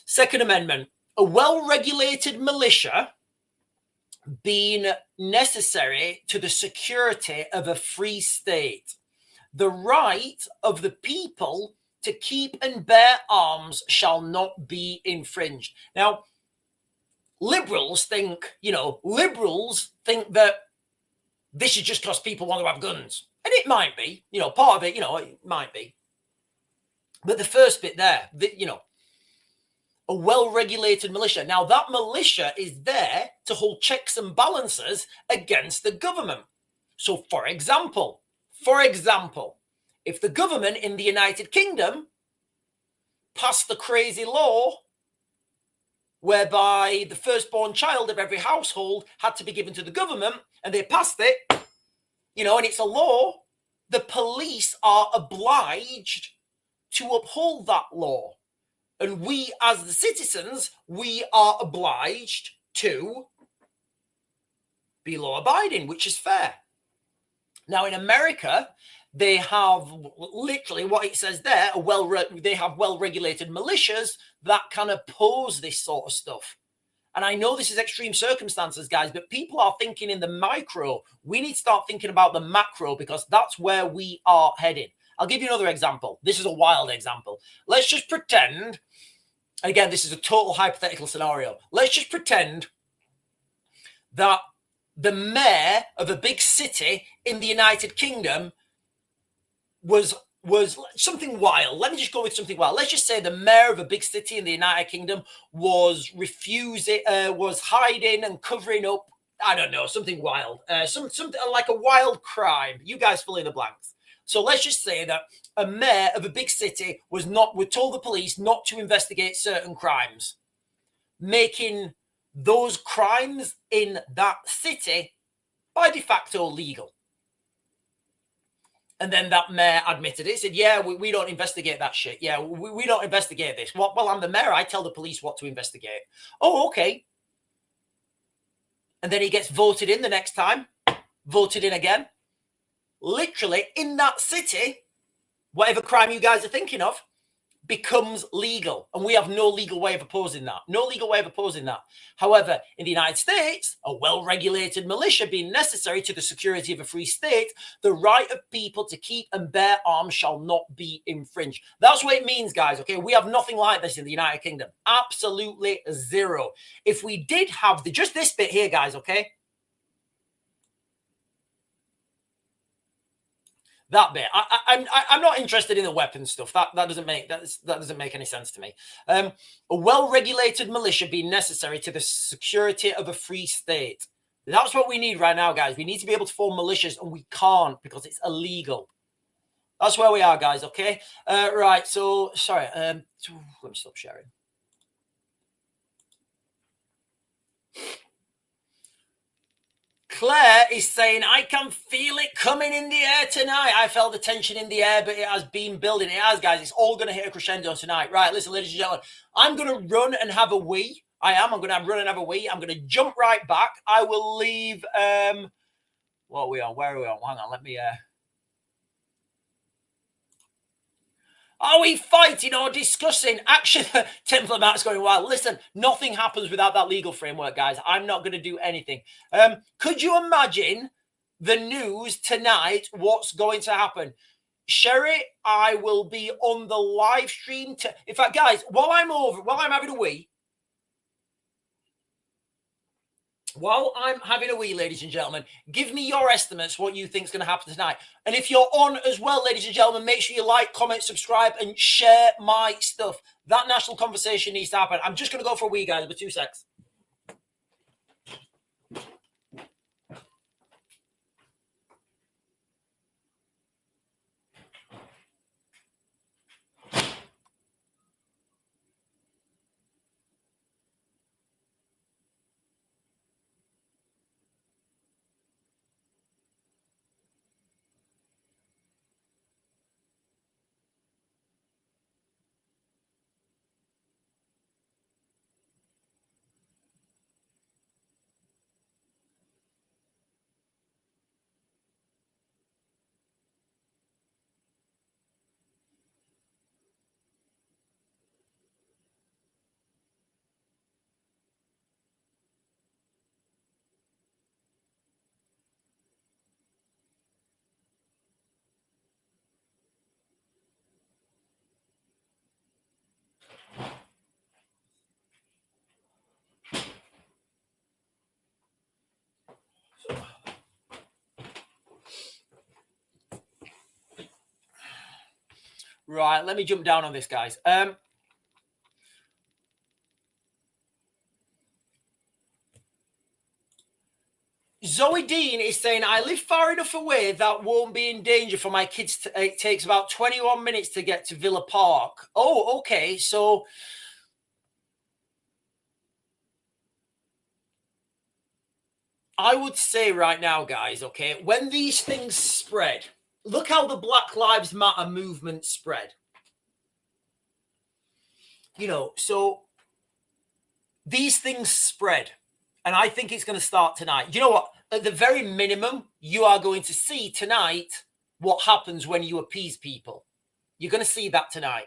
Second Amendment, a well-regulated militia being necessary to the security of a free state. The right of the people to keep and bear arms shall not be infringed. Now, liberals think that this is just because people want to have guns. And it might be, part of it, it might be. But the first bit there, a well-regulated militia. Now, that militia is there to hold checks and balances against the government. So, for example, if the government in the United Kingdom passed the crazy law whereby the firstborn child of every household had to be given to the government, and they passed it, you know, and it's a law. The police are obliged to uphold that law. And we, as the citizens, we are obliged to be law-abiding, which is fair. Now, in America, they have literally what it says there, they have well-regulated militias that can oppose this sort of stuff. And I know this is extreme circumstances, guys, but people are thinking in the micro. We need to start thinking about the macro, because that's where we are heading. I'll give you another example. This is a wild example. Let's just pretend, again, this is a total hypothetical scenario. Let's just pretend that the mayor of a big city in the United Kingdom was something wild. Let me just go with something wild. Let's just say the mayor of a big city in the United Kingdom was hiding and covering up, I don't know, something wild, something like a wild crime. You guys fill in the blanks. So let's just say that a mayor of a big city would told the police not to investigate certain crimes, making those crimes in that city by de facto legal. And then that mayor admitted it, said, yeah, we don't investigate that shit. Yeah, we don't investigate this. Well, I'm the mayor. I tell the police what to investigate. Oh, okay. And then he gets voted in the next time, voted in again. Literally, in that city, whatever crime you guys are thinking of becomes legal. And we have no legal way of opposing that. No legal way of opposing that. However, in the United States, a well-regulated militia being necessary to the security of a free state, the right of people to keep and bear arms shall not be infringed. That's what it means, guys, okay? We have nothing like this in the United Kingdom. Absolutely zero. If we did have just this bit here, guys, okay? That bit, I'm not interested in the weapons stuff. That doesn't make any sense to me. A well-regulated militia being necessary to the security of a free state. That's what we need right now, guys. We need to be able to form militias, and we can't because it's illegal. That's where we are, guys. Okay, right. So sorry. Let me stop sharing. Claire is saying, I can feel it coming in the air tonight. I felt the tension in the air, but it has been building. It has, guys. It's all going to hit a crescendo tonight. Right, listen, ladies and gentlemen, I'm going to run and have a wee. I'm going to run and have a wee. I'm going to jump right back. I will leave. What are we on? Where are we on? Hang on, let me... Are we fighting or discussing? Actually, Temple Matt's going wild. Listen, nothing happens without that legal framework, guys. I'm not going to do anything. Could you imagine the news tonight? What's going to happen? Sherry, I will be on the live stream. In fact, guys, while I'm having a wee, ladies and gentlemen, give me your estimates what you think is going to happen tonight. And if you're on as well, ladies and gentlemen, make sure you like, comment, subscribe, and share my stuff. That national conversation needs to happen. I'm just going to go for a wee, guys, for 2 secs. Right, let me jump down on this, guys. Zoe Dean is saying, I live far enough away that won't be in danger for my kids. It takes about 21 minutes to get to Villa Park. Oh, okay. So I would say right now, guys, okay, when these things spread, look how the Black Lives Matter movement spread. You know, so these things spread, and I think it's going to start tonight. You know what? At the very minimum, you are going to see tonight what happens when you appease people. You're going to see that tonight.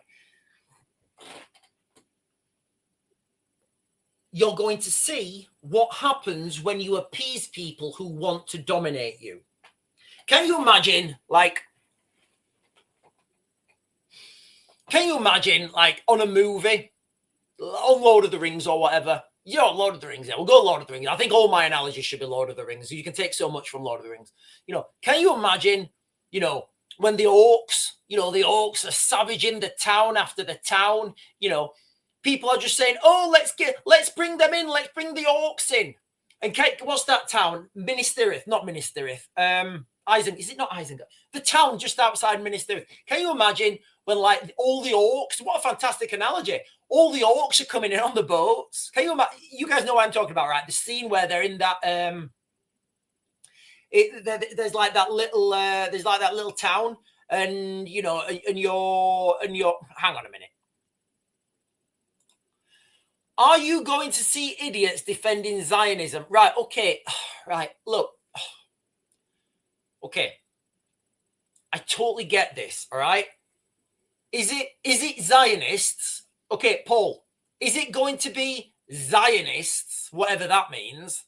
You're going to see what happens when you appease people who want to dominate you. Can you imagine, like on a movie, on Lord of the Rings or whatever? You know, Lord of the Rings. Yeah, we'll go Lord of the Rings. I think all my analogies should be Lord of the Rings. You can take so much from Lord of the Rings. You know, can you imagine, you know, when the orcs are savaging the town after the town, you know, people are just saying, oh, let's bring them in. Let's bring the orcs in. And what's that town? Minas Tirith, not Minas Tirith. Is it not Isengard? The town just outside Minas Tirith. Can you imagine when, like, all the orcs, what a fantastic analogy. All the orcs are coming in on the boats. Can you imagine? You guys know what I'm talking about, right? The scene where they're in that, there's like that little town, and, you know, and you're, hang on a minute. Are you going to see idiots defending Zionism? Right, okay, right, look. Okay, I totally get this, all right? Is it Zionists? Okay, Paul, is it going to be Zionists, whatever that means?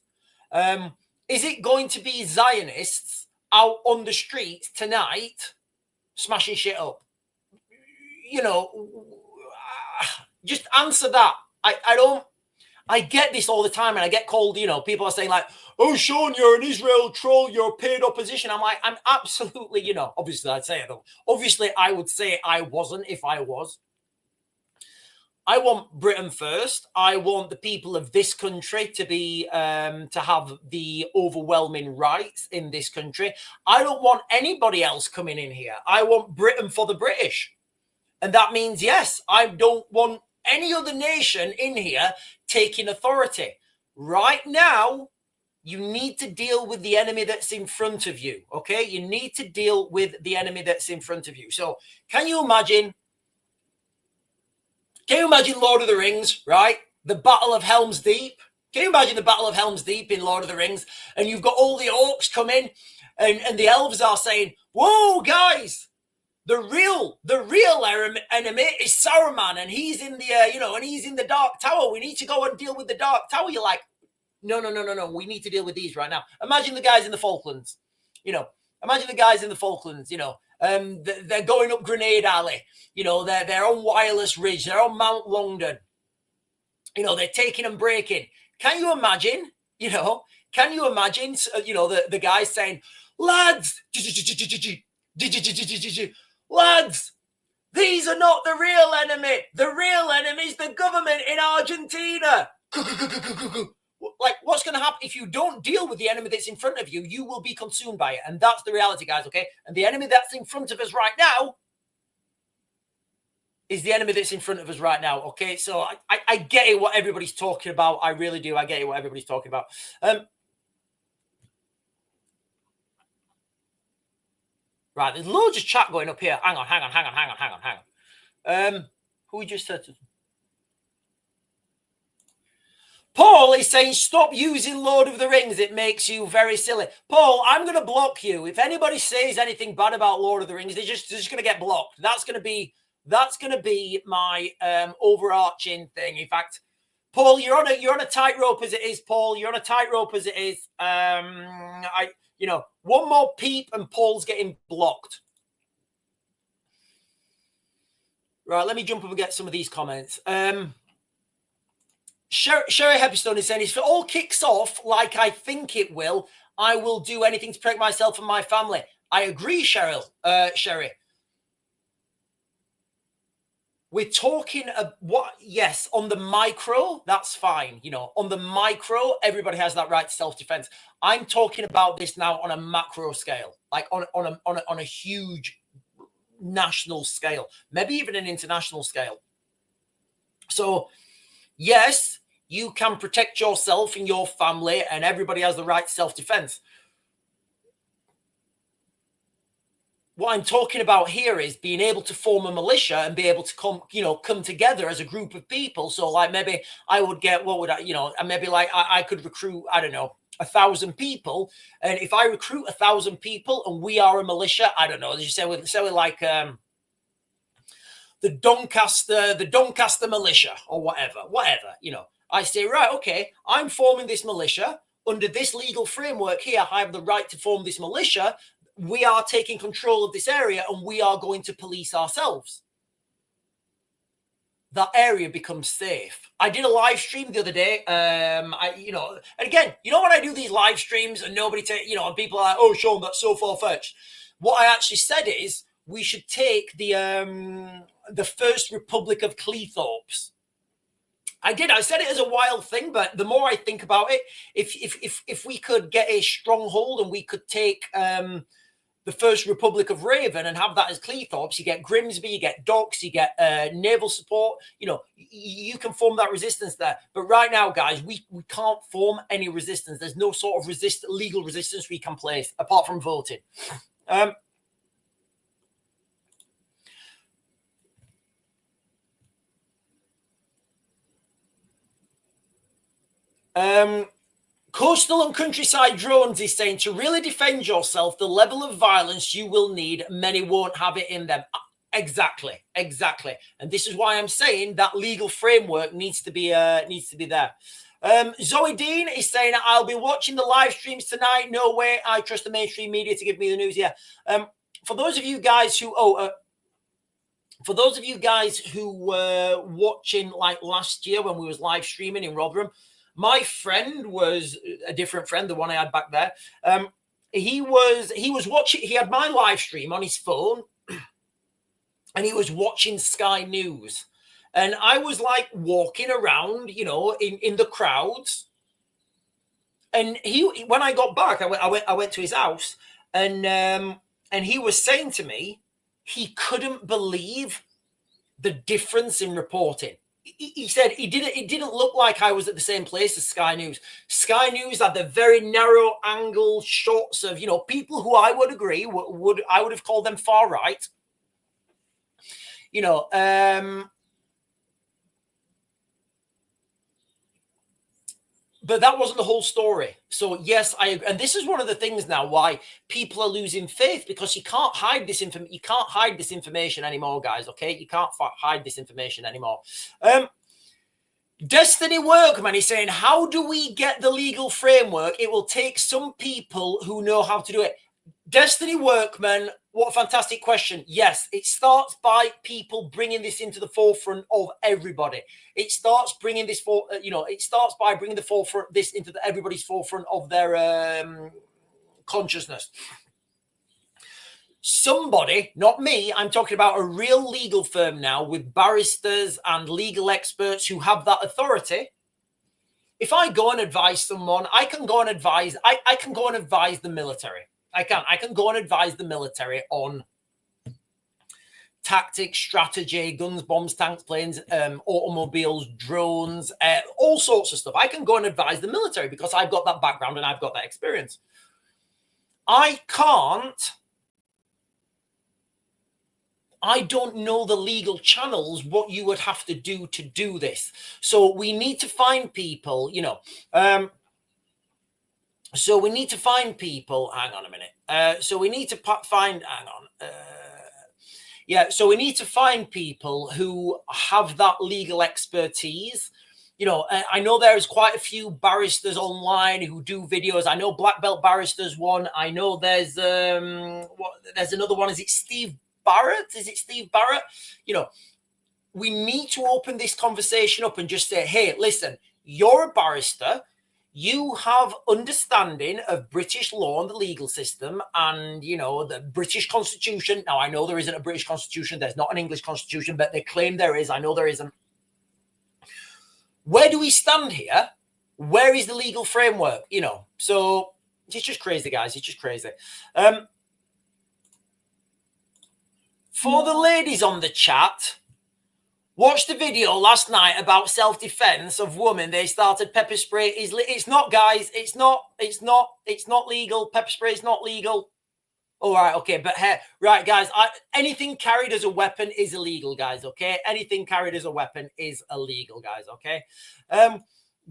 Is it going to be Zionists out on the streets tonight smashing shit up? You know, just answer that. I get this all the time, and I get called, you know, people are saying like, oh, Sean, you're an Israel troll, you're paid opposition. I'm like, I'm absolutely, you know, obviously I'd say it though. Obviously I would say I wasn't if I was. I want Britain first. I want the people of this country to be, to have the overwhelming rights in this country. I don't want anybody else coming in here. I want Britain for the British. And that means, yes, I don't want any other nation in here taking authority. Right now, you need to deal with the enemy that's in front of you, okay? You need to deal with the enemy that's in front of you. So can you imagine Lord of the Rings, right? The Battle of Helm's Deep. Can you imagine the Battle of Helm's Deep in Lord of the Rings? And you've got all the orcs come in, and the elves are saying, whoa, guys, the real enemy is Saruman, and he's in the, and he's in the Dark Tower. We need to go and deal with the Dark Tower. You're like, no. We need to deal with these right now. Imagine the guys in the Falklands. They're going up Grenade Alley. You know, they're on Wireless Ridge. They're on Mount Longdon. You know, they're taking and breaking. Can you imagine? The guys saying, lads, lads, these are not the real enemy. The real enemy is the government in Argentina. Like, what's going to happen if you don't deal with the enemy that's in front of you? You will be consumed by it. And that's the reality, guys, okay? And the enemy that's in front of us right now is the enemy that's in front of us right now, okay? So I get it, what everybody's talking about. I really do. I get it, what everybody's talking about. Right, there's loads of chat going up here. Hang on. Who we just said to... Paul is saying, stop using Lord of the Rings. It makes you very silly. Paul, I'm going to block you. If anybody says anything bad about Lord of the Rings, they're just going to get blocked. That's going to be my overarching thing. In fact, Paul, you're on a tightrope as it is, Paul. You're on a tightrope as it is. One more peep and Paul's getting blocked. Right, let me jump up and get some of these comments. Sherry Hepstone is saying, if it all kicks off like I think it will, I will do anything to protect myself and my family. I agree, Sherry. We're talking yes, on the micro, that's fine. You know, on the micro, everybody has that right to self-defense. I'm talking about this now on a macro scale, like on a huge national scale, maybe even an international scale. So, yes, you can protect yourself and your family, and everybody has the right to self-defense. What I'm talking about here is being able to form a militia and be able to come together as a group of people. So like maybe I would get, maybe like I could recruit, I don't know, 1,000 people. And if I recruit 1,000 people and we are a militia, I don't know, as you say with like the Doncaster militia or whatever, I say, right, okay, I'm forming this militia under this legal framework here. I have the right to form this militia. We are taking control of this area and we are going to police ourselves. That area becomes safe. I did a live stream the other day. And again, when I do these live streams and nobody and people are like, oh, Sean, that's so far-fetched. What I actually said is we should take the First Republic of Cleethorpes. I said it as a wild thing, but the more I think about it, if we could get a stronghold and we could take the First Republic of Raven and have that as Cleethorpes, you get Grimsby, you get docks, you get naval support. You can form that resistance there. But right now, guys, we can't form any resistance. There's no sort of legal resistance we can place apart from voting. Coastal and Countryside Drones is saying to really defend yourself, the level of violence you will need, many won't have it in them. Exactly. And this is why I'm saying that legal framework needs to be there. Zoe Dean is saying, I'll be watching the live streams tonight. No way. I trust the mainstream media to give me the news. Yeah. For those of you guys who were watching like last year when we was live streaming in Rotherham, my friend was a different friend, the one I had back there. He was watching, he had my live stream on his phone and he was watching Sky News. And I was like walking around, in the crowds. And when I got back, I went to his house and he was saying to me, he couldn't believe the difference in reporting. He said it didn't look like I was at the same place as Sky News. Sky News had the very narrow angle shots of, people who I would agree I would have called them far right. But that wasn't the whole story. So yes, and this is one of the things now why people are losing faith, because you can't hide this information anymore, guys. Okay, you can't hide this information anymore. Destiny Workman is saying, how do we get the legal framework? It will take some people who know how to do it. Destiny Workman, what a fantastic question. Yes, it starts by people bringing this into the forefront of everybody. It starts bringing this by bringing this into everybody's forefront of their consciousness. Somebody, not me, I'm talking about a real legal firm now with barristers and legal experts who have that authority. If I go and advise someone, I can go and advise the military. I can go and advise the military on tactics, strategy, guns, bombs, tanks, planes, automobiles, drones, all sorts of stuff. I can go and advise the military because I've got that background and I've got that experience. I don't know the legal channels, what you would have to do this. So we need to find people, so we need to find people. Hang on a minute. So we need to find. Hang on. So we need to find people who have that legal expertise. I know there's quite a few barristers online who do videos. I know Black Belt Barristers one. I know there's there's another one. Is it Steve Barrett? We need to open this conversation up and just say, hey, listen, you're a barrister. You have understanding of British law and the legal system and, the British Constitution. Now, I know there isn't a British Constitution. There's not an English Constitution, but they claim there is. I know there isn't. Where do we stand here? Where is the legal framework? So it's just crazy, guys. It's just crazy. For the ladies on the chat, Watched the video last night about self-defense of women. They started pepper spray. It's not, guys. It's not legal. Pepper spray is not legal. All right, okay, but hey, right, guys, anything carried as a weapon is illegal, guys, okay? Anything carried as a weapon is illegal, guys, okay?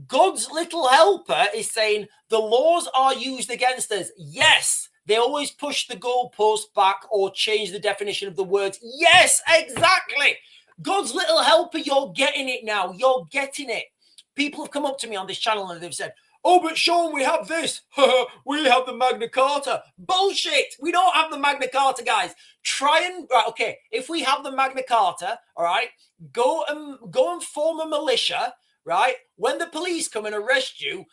God's little helper is saying the laws are used against us. Yes, they always push the goalpost back or change the definition of the words. Yes, exactly. God's little helper, you're getting it now. You're getting it. People have come up to me on this channel and they've said, oh, but Sean, we have this. We have the Magna Carta. Bullshit. We don't have the Magna Carta, guys. Right, okay. If we have the Magna Carta, all right, go and form a militia, right? When the police come and arrest you,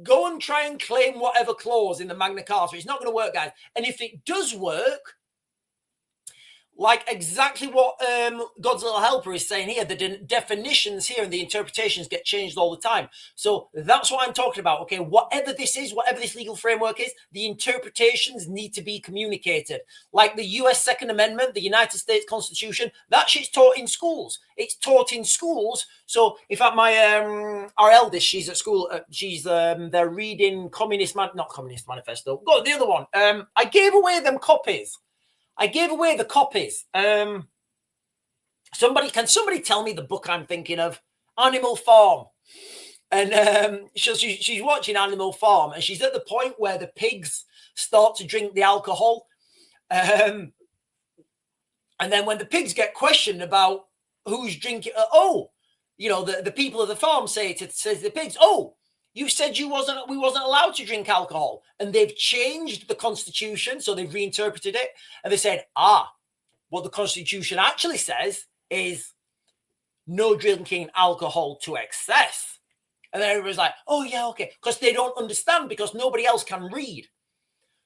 go and try and claim whatever clause in the Magna Carta. It's not going to work, guys. And if it does work, like exactly what God's little helper is saying here, the definitions here and the interpretations get changed all the time. So that's what I'm talking about. Okay, whatever this is, whatever this legal framework is, the interpretations need to be communicated. Like the US Second Amendment, the United States Constitution, that shit's taught in schools. It's taught in schools. So in fact, my our eldest, she's at school. They're reading not Communist Manifesto. Go the other one. I gave away them copies. I gave away the copies. Can somebody tell me the book I'm thinking of? Animal Farm. And she's watching Animal Farm, and she's at the point where the pigs start to drink the alcohol. And then when the pigs get questioned about who's drinking, the people of the farm says the pigs, you said we wasn't allowed to drink alcohol, and they've changed the Constitution, so they've reinterpreted it, and they said, what the Constitution actually says is no drinking alcohol to excess. And then everybody's like, oh yeah, okay, because they don't understand, because nobody else can read.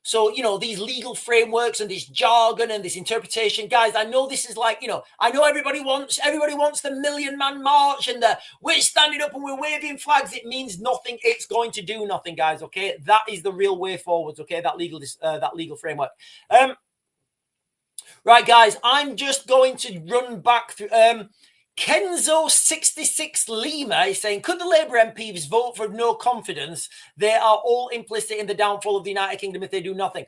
So, these legal frameworks and this jargon and this interpretation, guys, I know this is like, I know everybody wants the Million Man March and we're standing up and we're waving flags. It means nothing. It's going to do nothing, guys. Okay. That is the real way forwards. Okay. That legal framework. Right, guys, I'm just going to run back through, Kenzo66 Lima is saying, could the Labour MPs vote for no confidence? They are all implicit in the downfall of the United Kingdom if they do nothing.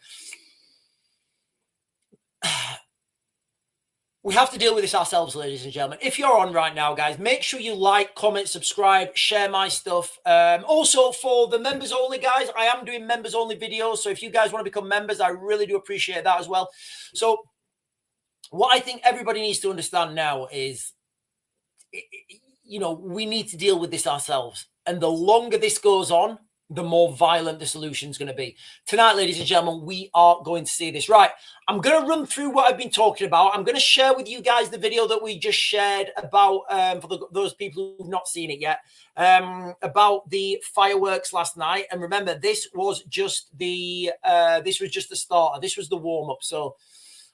We have to deal with this ourselves, ladies and gentlemen. If you're on right now, guys, make sure you like, comment, subscribe, share my stuff. Also, for the members only, guys, I am doing members only videos. So if you guys want to become members, I really do appreciate that as well. So what I think everybody needs to understand now is, we need to deal with this ourselves. And the longer this goes on, the more violent the solution is going to be. Tonight, ladies and gentlemen, we are going to see this. Right, I'm going to run through what I've been talking about. I'm going to share with you guys the video that we just shared about, those people who've not seen it yet, about the fireworks last night. And remember, this was just the starter. This was the warm-up. So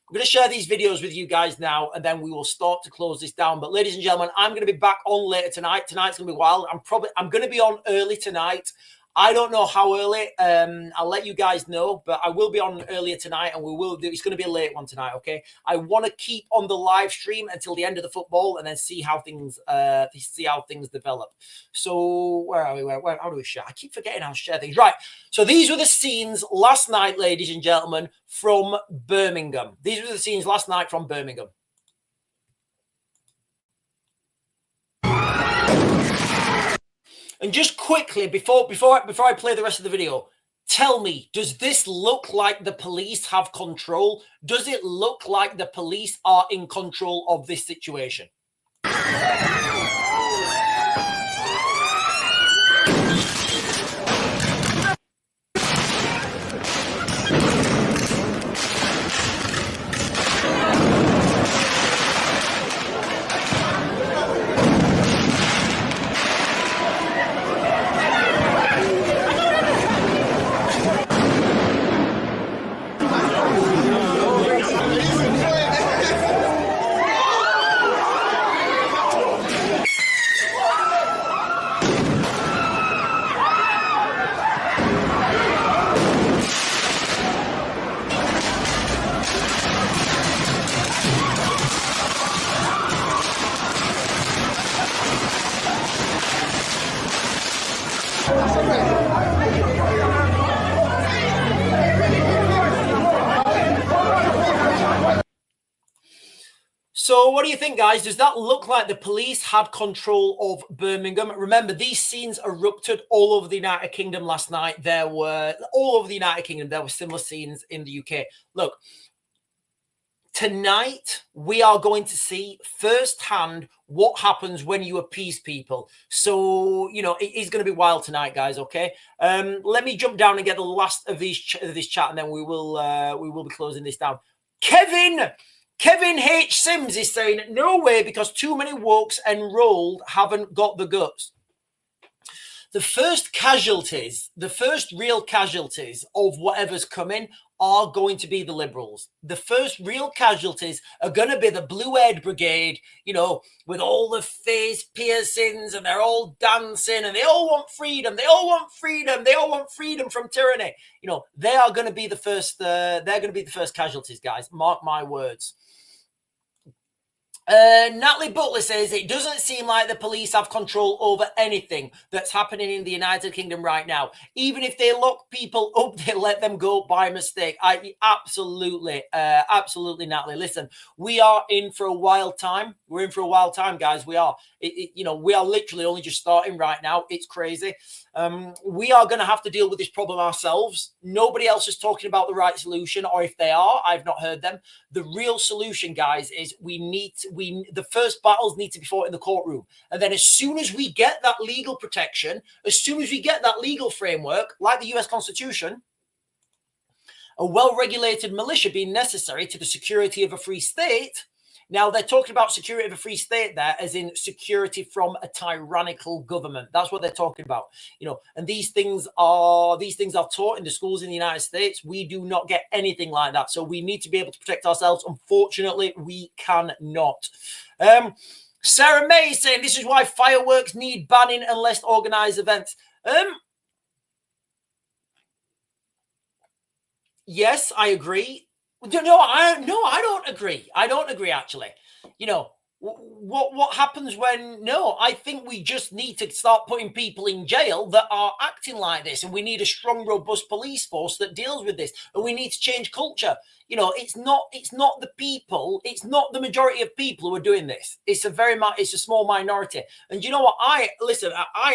I'm going to share these videos with you guys now, and then we will start to close this down. But ladies and gentlemen, I'm going to be back on later tonight. Tonight's going to be wild. I'm going to be on early tonight. I don't know how early. I'll let you guys know, but I will be on earlier tonight, and it's going to be a late one tonight. Okay. I want to keep on the live stream until the end of the football, and then see how things develop. So where are we? How do we share? I keep forgetting how to share things. Right. So these were the scenes last night, ladies and gentlemen, from Birmingham. These were the scenes last night from Birmingham. And just quickly, before I play the rest of the video, tell me, does this look like the police have control? Does it look like the police are in control of this situation? So what do you think, guys? Does that look like the police had control of Birmingham? Remember, these scenes erupted all over the United Kingdom last night. There were similar scenes in the UK. Look, tonight we are going to see firsthand what happens when you appease people. So, you know, it is going to be wild tonight, guys. Okay. Let me jump down and get the last of this chat, and then we will be closing this down. Kevin H. Sims is saying, no way, because too many wokes enrolled haven't got the guts. The first real casualties of whatever's coming are going to be the Liberals. The first real casualties are going to be the Blue-haired Brigade, you know, with all the face piercings, and they're all dancing, and they all want freedom. They all want freedom. They all want freedom from tyranny. You know, they are going to be the first. They're going to be the first casualties, guys. Mark my words. Natalie Butler says it doesn't seem like the police have control over anything that's happening in the United Kingdom right now. Even if they lock people up, they let them go by mistake. Absolutely, Natalie. Listen, we are in for a wild time. We're in for a wild time, guys. We are. You know, we are literally only just starting right now. It's crazy. We are going to have to deal with this problem ourselves. Nobody else is talking about the right solution, or if they are, I've not heard them. The real solution, guys, is the first battles need to be fought in the courtroom. And then as soon as we get that legal protection, as soon as we get that legal framework, like the US Constitution, a well-regulated militia being necessary to the security of a free state. Now, they're talking about security of a free state there as in security from a tyrannical government. That's what they're talking about. You know, and these things are taught in the schools in the United States. We do not get anything like that. So we need to be able to protect ourselves. Unfortunately, we cannot. Sarah May is saying this is why fireworks need banning and less organized events. Yes, I agree. No, I don't agree. I don't agree, actually. You know, what happens when... No, I think we just need to start putting people in jail that are acting like this. And we need a strong, robust police force that deals with this. And we need to change culture. You know, it's not the people. It's not the majority of people who are doing this. It's a small minority. And you know what? I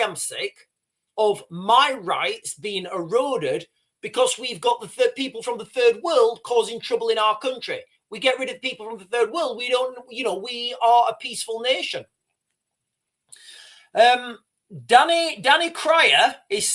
am sick of my rights being eroded because we've got the people from the third world causing trouble in our country. We get rid of people from the third world. We don't, you know, we are a peaceful nation. Danny Cryer is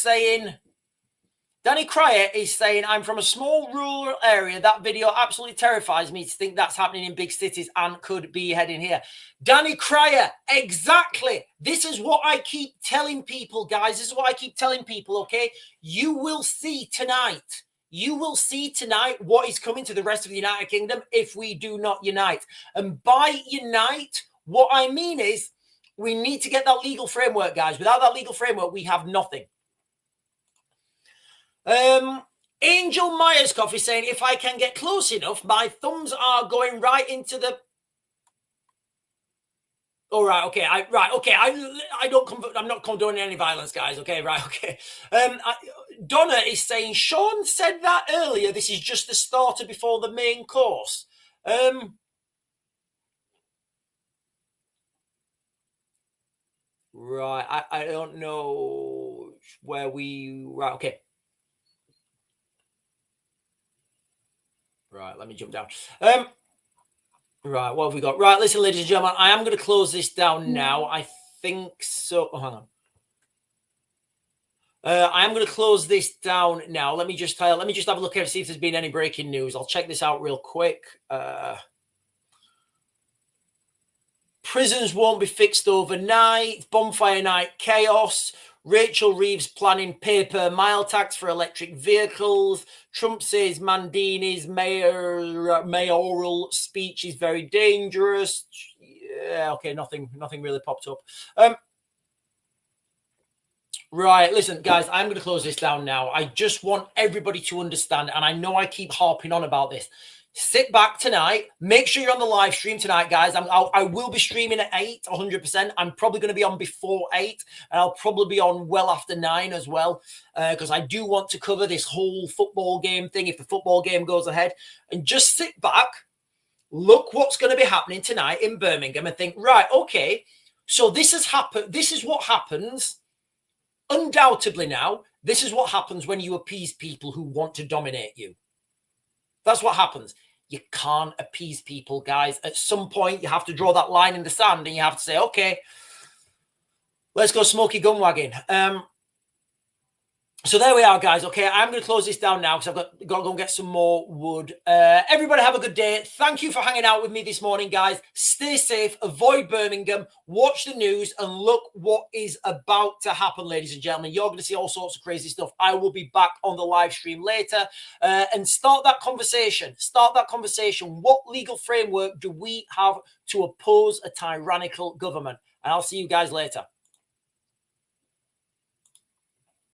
saying, I'm from a small rural area. That video absolutely terrifies me to think that's happening in big cities and could be heading here. Danny Cryer, exactly. This is what I keep telling people, guys. This is what I keep telling people, okay? You will see tonight. You will see tonight what is coming to the rest of the United Kingdom if we do not unite. And by unite, what I mean is we need to get that legal framework, guys. Without that legal framework, we have nothing. Angel Myers Coffee saying, if I can get close enough, my thumbs are going right into the... All right, okay. I'm not condoning any violence, guys. Okay, right, okay. Donna is saying, Sean said that earlier. This is just the starter before the main course. Right, I don't know where we... Right, okay. Right, let me jump down. Right, what have we got? Right, listen, ladies and gentlemen, I am going to close this down now. I think so. Oh, hang on. I am going to close this down now. Let me just have a look here to see if there's been any breaking news. I'll check this out real quick. Prisons won't be fixed overnight. Bonfire night chaos. Rachel Reeves planning paper mile tax for electric vehicles. Trump says Mandini's mayoral speech is very dangerous. Yeah, okay, nothing really popped up. Right, listen, guys, I'm going to close this down now. I just want everybody to understand, and I know I keep harping on about this. Sit back tonight. Make sure you're on the live stream tonight, guys. I will be streaming at 8, 100%. I'm probably going to be on before 8, and I'll probably be on well after 9 as well, because I do want to cover this whole football game thing if the football game goes ahead. And just sit back look what's going to be happening tonight in Birmingham and think, right, okay, so this has happened. This is what happens. Undoubtedly now, this is what happens when you appease people who want to dominate you. That's what happens. You can't appease people, guys. At some point, you have to draw that line in the sand and you have to say, okay, let's go smoky gun wagging. So there we are, guys. Okay, I'm going to close this down now because I've got to go and get some more wood. Everybody have a good day. Thank you for hanging out with me this morning, guys. Stay safe. Avoid Birmingham. Watch the news and look what is about to happen, ladies and gentlemen. You're going to see all sorts of crazy stuff. I will be back on the live stream later and start that conversation. Start that conversation. What legal framework do we have to oppose a tyrannical government? And I'll see you guys later.